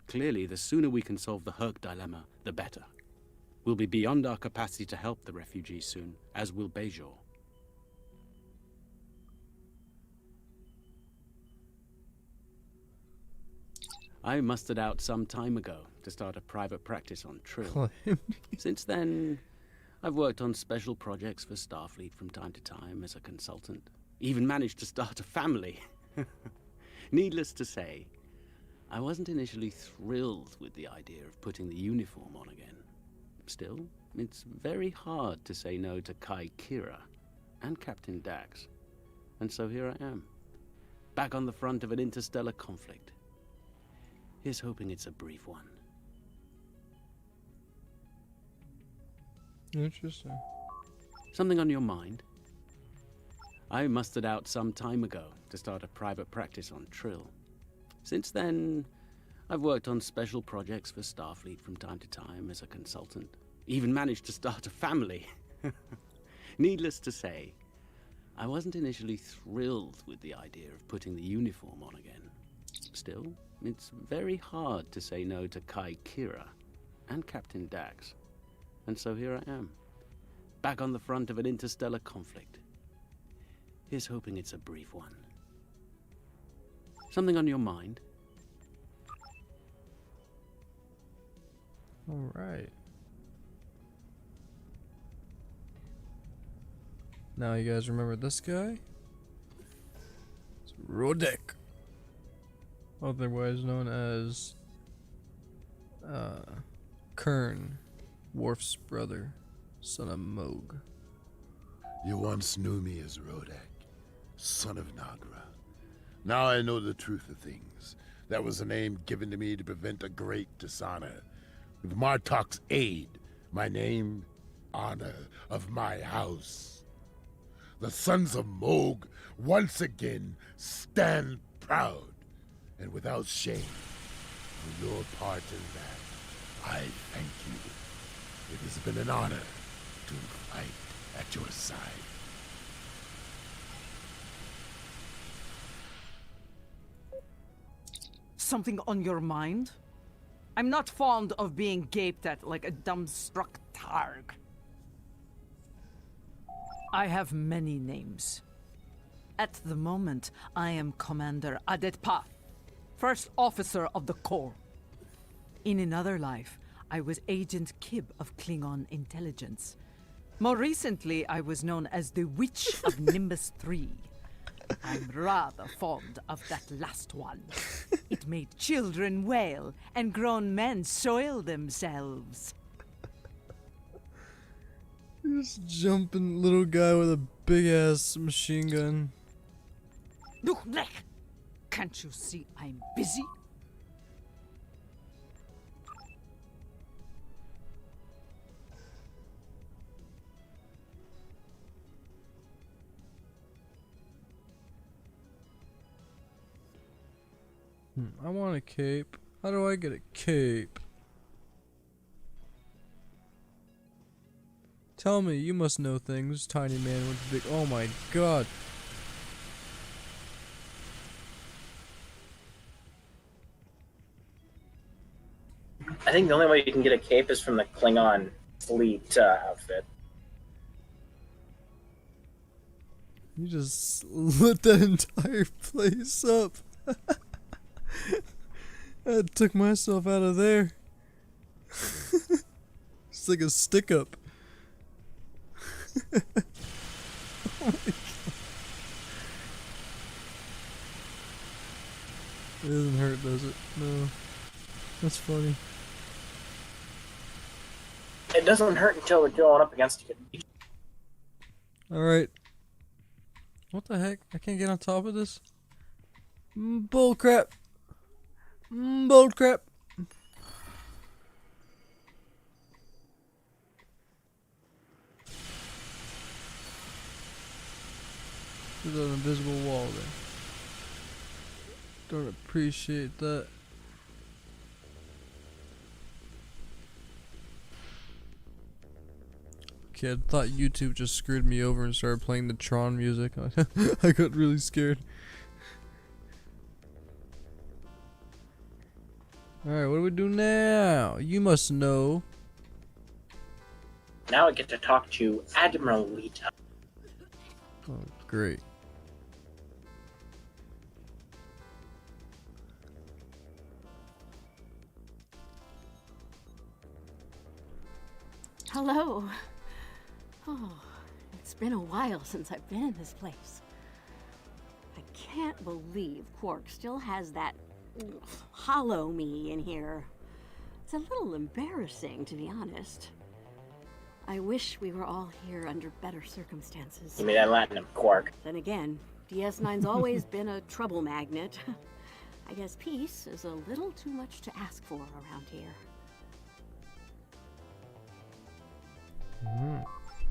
Clearly, the sooner we can solve the Herc dilemma, the better. We'll be beyond our capacity to help the refugees soon, as will Bajor. I mustered out some time ago to start a private practice on Trill. Since then, I've worked on special projects for Starfleet from time to time as a consultant. Even managed to start a family. Needless to say, I wasn't initially thrilled with the idea of putting the uniform on again. Still, it's very hard to say no to Kai Kira and Captain Dax. And so here I am, back on the front of an interstellar conflict. Here's hoping it's a brief one. Interesting. Something on your mind? I mustered out some time ago to start a private practice on Trill. Since then, I've worked on special projects for Starfleet from time to time as a consultant. Even managed to start a family. Needless to say, I wasn't initially thrilled with the idea of putting the uniform on again. Still, it's very hard to say no to Kai Kira and Captain Dax. And so here I am, back on the front of an interstellar conflict. Here's hoping it's a brief one. Something on your mind? All right. Now you guys remember this guy? It's Rodek, otherwise known as Kern, Worf's brother, son of Moog. You once knew me as Rodek, son of Nagra. Now I know the truth of things. That was a name given to me to prevent a great dishonor. With Martok's aid, my name, honor of my house. The sons of Moog once again stand proud and without shame. For your part in that, I thank you. It has been an honor to fight at your side. Something on your mind? I'm not fond of being gaped at like a dumbstruck targ. I have many names. At the moment, I am Commander Adetpa, First Officer of the Corps. In another life, I was Agent Kib of Klingon Intelligence. More recently, I was known as the Witch of Nimbus 3. I'm rather fond of that last one. It made children wail and grown men soil themselves. This jumping little guy with a big ass machine gun. Can't you see I'm busy? I want a cape. How do I get a cape? Tell me, you must know things, tiny man with big. Oh my god. I think the only way you can get a cape is from the Klingon fleet outfit. You just lit that entire place up. I took myself out of there. It's like a stick up. Oh my god. It doesn't hurt, does it? No. That's funny. It doesn't hurt until we're going up against it. Alright. What the heck? I can't get on top of this? Bullcrap. Bullcrap. There's an invisible wall there. Don't appreciate that. Okay, I thought YouTube just screwed me over and started playing the Tron music. I got really scared. Alright, what do we do now? You must know. Now I get to talk to Admiral Lita. Oh, great. Hello. Oh, it's been a while since I've been in this place. I can't believe Quark still has that hollow me in here. It's a little embarrassing, to be honest. I wish we were all here under better circumstances. You mean that Latin Quark? Then again, DS9's always been a trouble magnet. I guess peace is a little too much to ask for around here.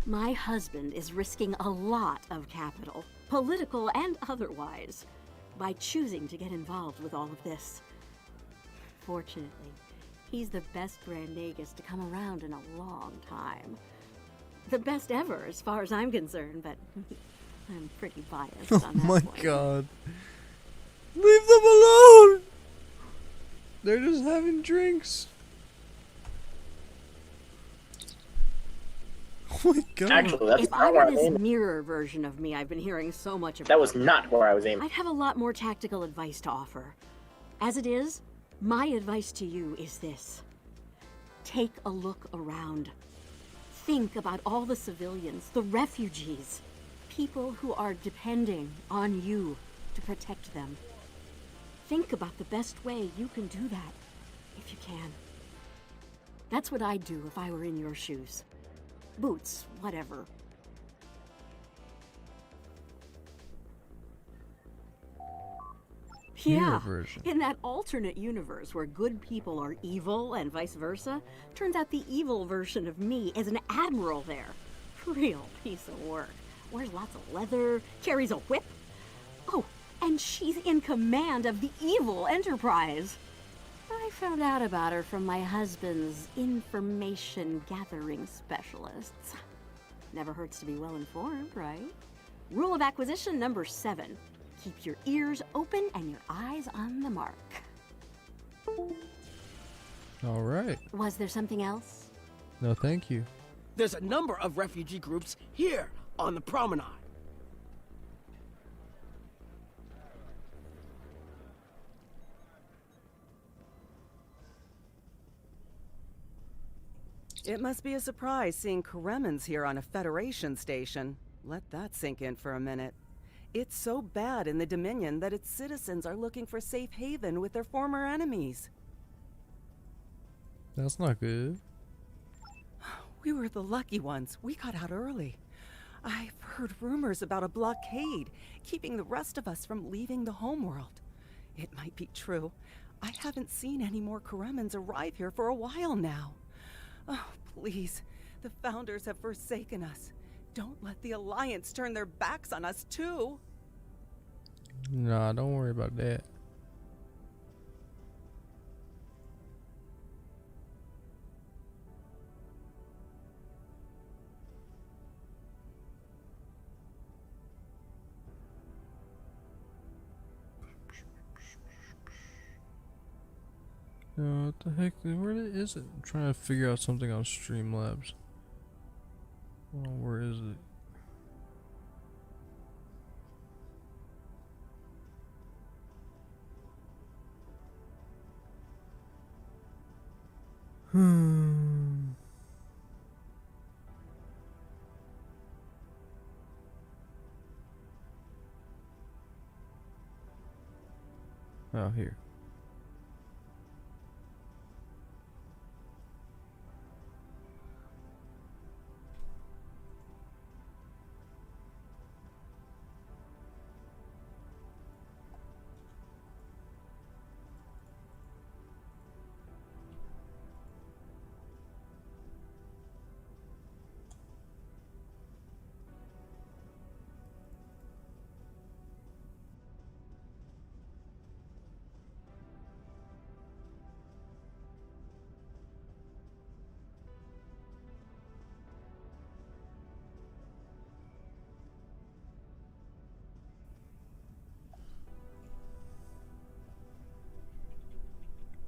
My husband is risking a lot of capital, political and otherwise, by choosing to get involved with all of this. Fortunately, he's the best Grand Nagus to come around in a long time. The best ever, as far as I'm concerned, but I'm pretty biased on that Oh my point. god. Leave them alone! They're just having drinks. Oh my god. Actually, that's If not I where were I'm this aiming. mirror version of me I've been hearing so much about, That was not where I was aiming. I'd have a lot more tactical advice to offer. As it is, my advice to you is this. Take a look around. Think about all the civilians, the refugees, people who are depending on you to protect them. Think about the best way you can do that, if you can. That's what I'd do if I were in your shoes. Boots, whatever. Yeah, version. in that alternate universe where good people are evil and vice versa, turns out the evil version of me is an admiral there. Real piece of work. Wears lots of leather, carries a whip. Oh, and she's in command of the evil Enterprise. I found out about her from my husband's information gathering specialists. Never hurts to be well informed, right? Rule of acquisition number 7. Keep your ears open and your eyes on the mark. Alright. Was there something else? No, thank you. There's a number of refugee groups here on the promenade. It must be a surprise seeing Karemans here on a Federation station. Let that sink in for a minute. It's so bad in the Dominion that its citizens are looking for safe haven with their former enemies. That's not good. We were the lucky ones. We got out early. I've heard rumors about a blockade, keeping the rest of us from leaving the homeworld. It might be true. I haven't seen any more Karemans arrive here for a while now. Oh, please. The Founders have forsaken us. Don't let the Alliance turn their backs on us, too. Nah, don't worry about that. What the heck? Where is it? I'm trying to figure out something on Streamlabs. Oh, where is it? Oh, here.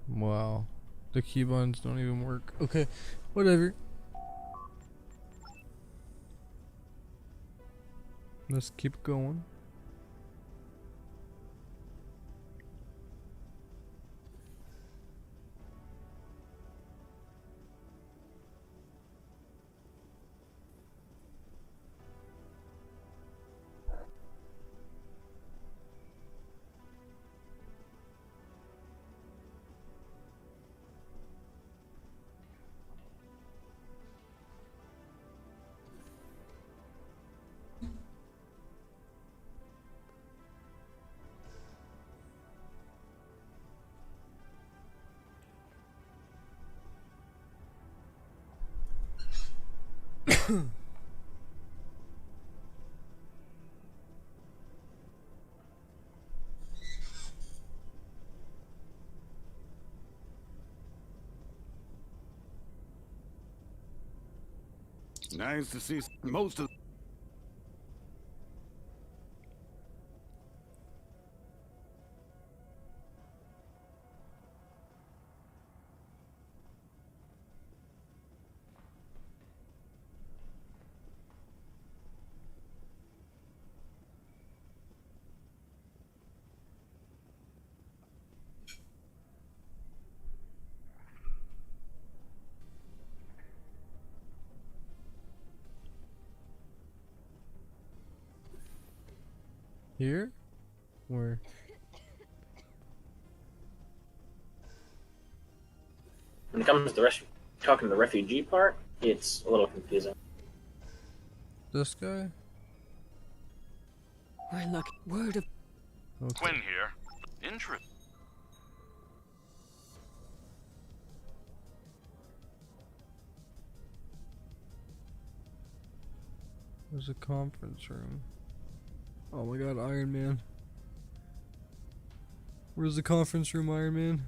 Wow. The keybinds don't even work. Okay, whatever. Let's keep going. Nice to see most of. Here? Where? When it comes to talking the refugee part, it's a little confusing. This guy? We're lucky. Word of. Okay. Quinn here. Interest. There's a conference room. Oh my god, Iron Man. Where's the conference room, Iron Man?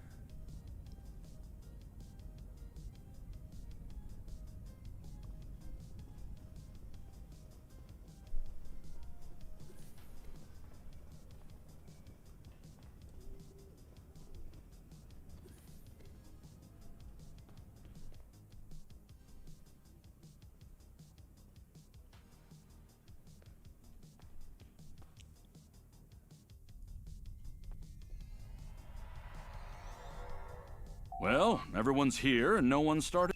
Well, everyone's here and no one started.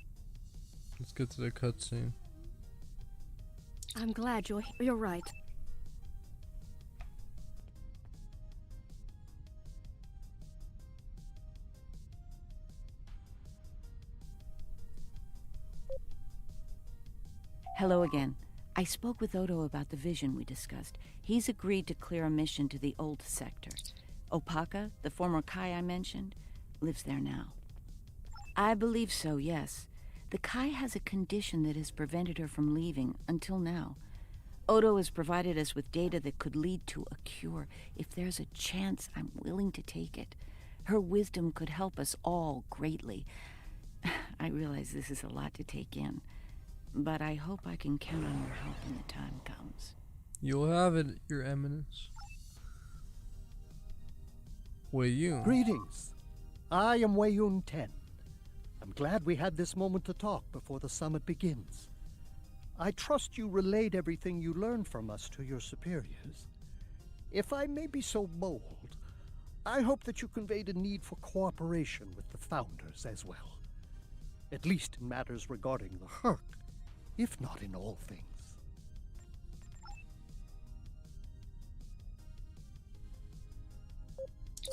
Let's get to the cutscene. I'm glad you're right. Hello again. I spoke with Odo about the vision we discussed. He's agreed to clear a mission to the old sector. Opaka, the former Kai I mentioned, lives there now. I believe so, yes. The Kai has a condition that has prevented her from leaving until now. Odo has provided us with data that could lead to a cure. If there's a chance, I'm willing to take it. Her wisdom could help us all greatly. I realize this is a lot to take in, but I hope I can count on your help when the time comes. You'll have it, Your Eminence. Wait, you. Greetings. I am Weiyun Ten. I'm glad we had this moment to talk before the summit begins. I trust you relayed everything you learned from us to your superiors. If I may be so bold, I hope that you conveyed a need for cooperation with the Founders as well. At least in matters regarding the Herc, if not in all things.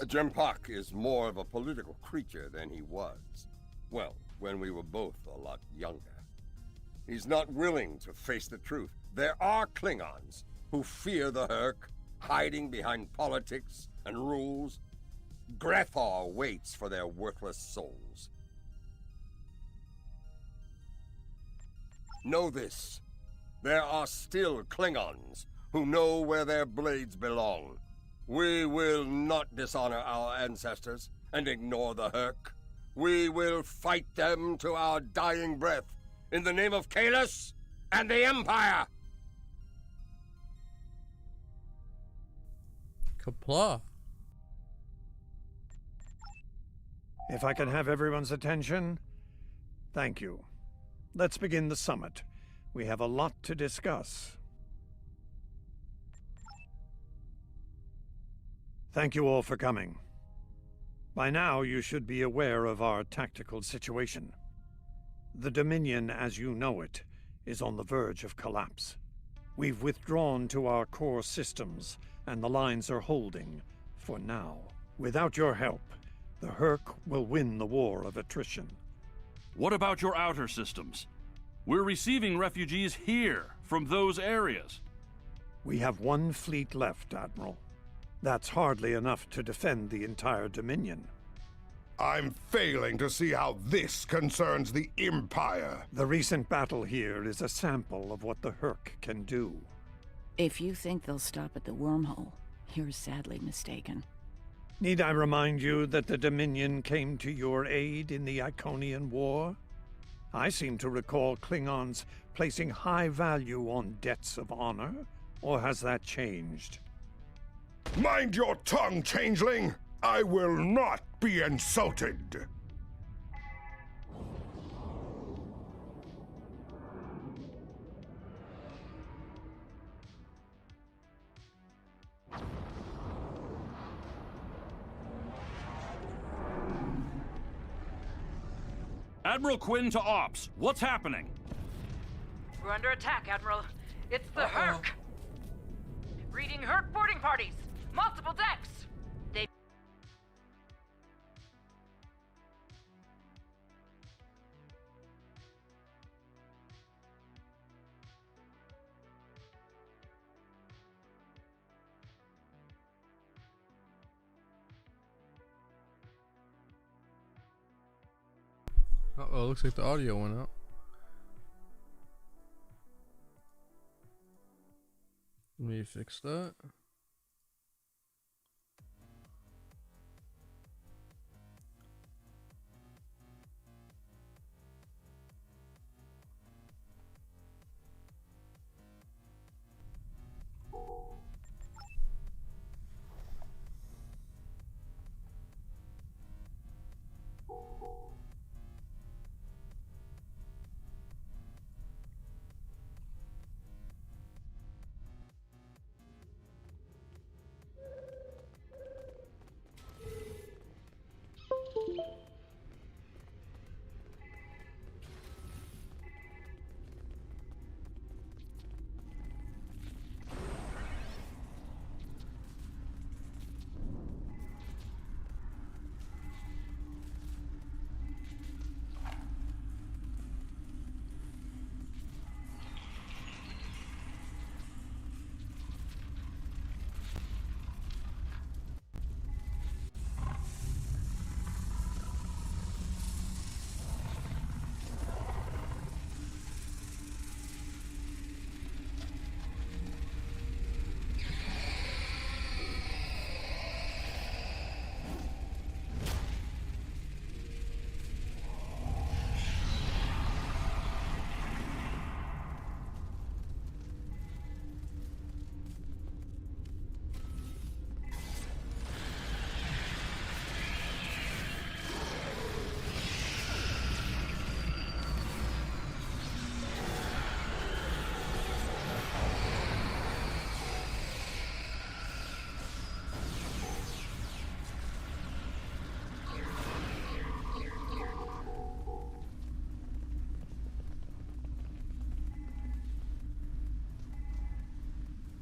Jempak is more of a political creature than he was. Well, when we were both a lot younger. He's not willing to face the truth. There are Klingons who fear the Herc, hiding behind politics and rules. Grethar waits for their worthless souls. Know this. There are still Klingons who know where their blades belong. We will not dishonor our ancestors and ignore the Herc. We will fight them to our dying breath in the name of Kalis and the Empire! Kapla. If I can have everyone's attention, thank you. Let's begin the summit. We have a lot to discuss. Thank you all for coming. By now, you should be aware of our tactical situation. The Dominion, as you know it, is on the verge of collapse. We've withdrawn to our core systems, and the lines are holding, for now. Without your help, the Herc will win the war of attrition. What about your outer systems? We're receiving refugees here, from those areas. We have one fleet left, Admiral. That's hardly enough to defend the entire Dominion. I'm failing to see how this concerns the Empire. The recent battle here is a sample of what the Herc can do. If you think they'll stop at the wormhole, you're sadly mistaken. Need I remind you that the Dominion came to your aid in the Iconian War? I seem to recall Klingons placing high value on debts of honor, or has that changed? Mind your tongue, changeling! I will not be insulted! Admiral Quinn to Ops. What's happening? We're under attack, Admiral. It's the Herc! Reading Herc boarding parties! Multiple decks! They... Uh-oh, looks like the audio went out. Let me fix that.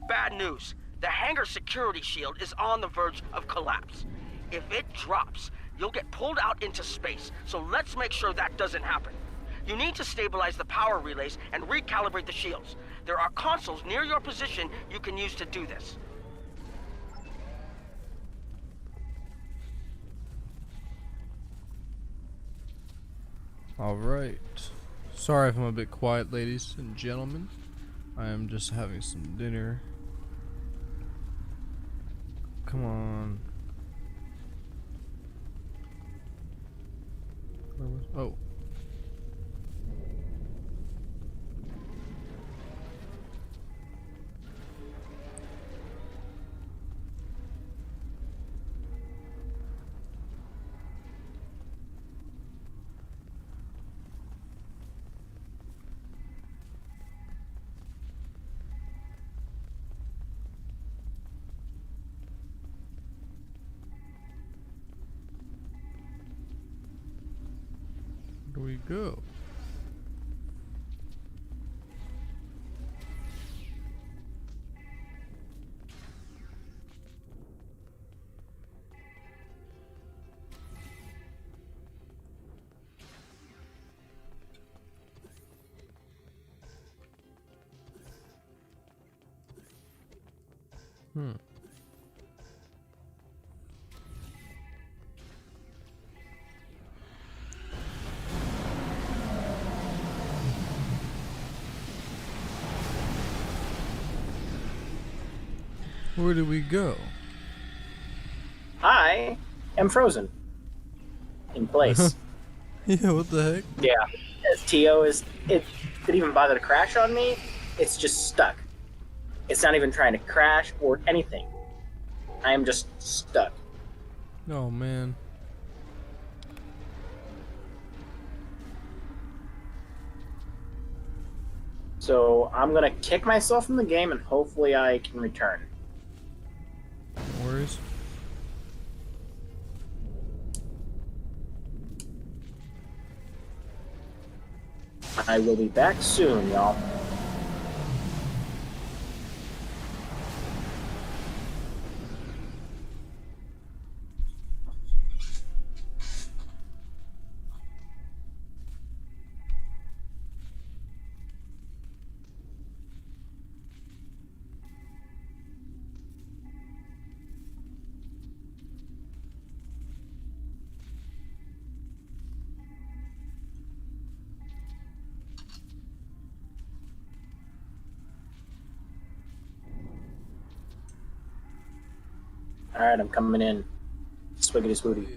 Bad news. The hangar security shield is on the verge of collapse. If it drops, you'll get pulled out into space, so let's make sure that doesn't happen. You need to stabilize the power relays and recalibrate the shields. There are consoles near your position you can use to do this. Alright. Sorry if I'm a bit quiet, ladies and gentlemen. I am just having some dinner. Come on. Oh. Where do we go? Where do we go? I am frozen. In place. Yeah, what the heck? Yeah. TO is... It didn't even bother to crash on me. It's just stuck. It's not even trying to crash or anything. I am just stuck. Oh, man. So I'm gonna kick myself from the game and hopefully I can return. No worries. I will be back soon, y'all. Alright, I'm coming in. Swiggity swooty.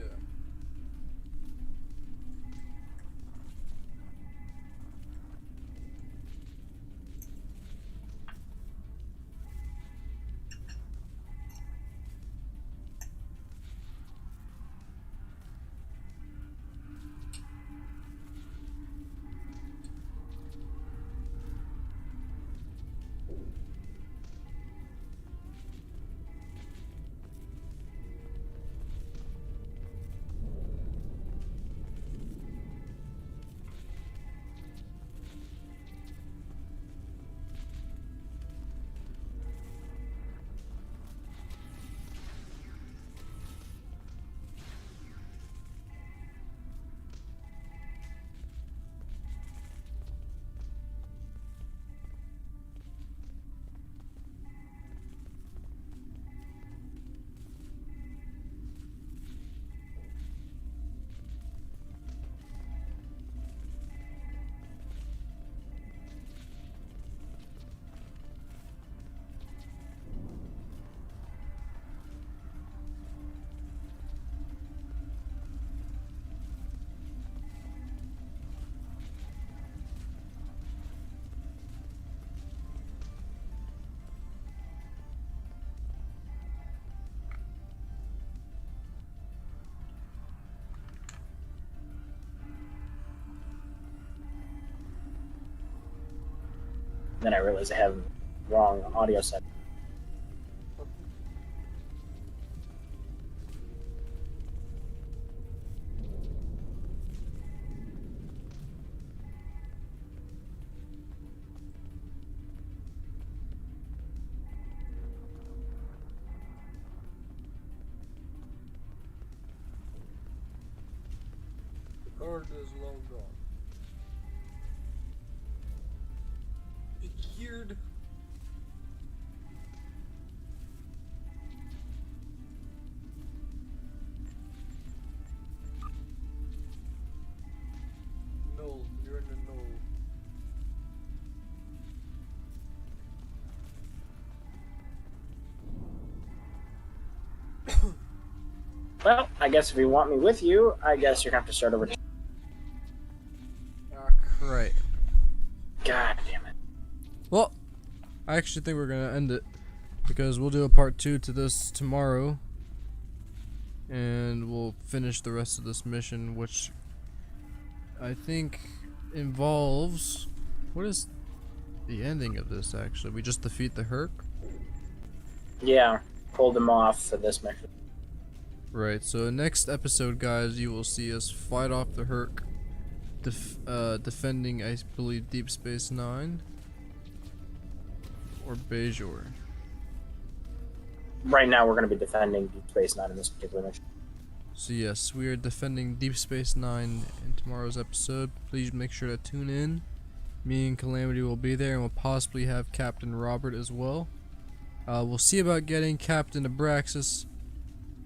Then I realized I have wrong audio set. Lord is long gone. It cured. No, you're in the no. Well, I guess if you want me with you, I guess you're gonna have to start over. Right. God damn it. Well, I actually think we're gonna end it because we'll do a part 2 to this tomorrow, and we'll finish the rest of this mission, which I think involves, what is the ending of this actually? We just defeat the Herc? Yeah, pulled him off for this mission. Right, so next episode, guys, you will see us fight off the Herc, defending, I believe, Deep Space Nine or Bajor. Right now, we're going to be defending Deep Space Nine in this particular mission. So yes, we are defending Deep Space Nine in tomorrow's episode. Please make sure to tune in. Me and Calamity will be there, and we'll possibly have Captain Robert as well. We'll see about getting Captain Abraxas.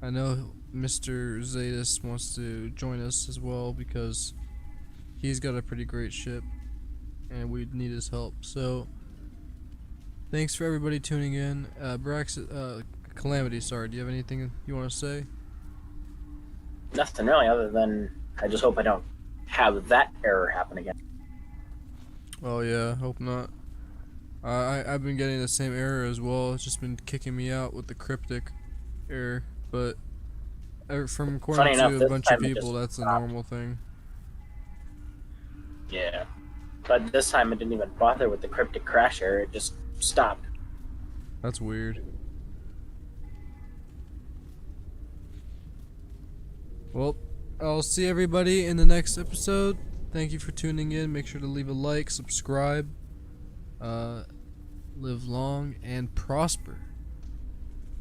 I know Mr. Zadis wants to join us as well because he's got a pretty great ship and we need his help. So thanks for everybody tuning in. Calamity, sorry, do you have anything you want to say? Nothing really, other than I just hope I don't have that error happen again. Oh yeah, hope not. I've been getting the same error as well. It's just been kicking me out with the cryptic error, but from according to a bunch of people, that's a normal thing. Yeah, but this time it didn't even bother with the cryptic crash error. It just stopped. That's weird. Well, I'll see everybody in the next episode. Thank you for tuning in. Make sure to leave a like, subscribe. Live long and prosper.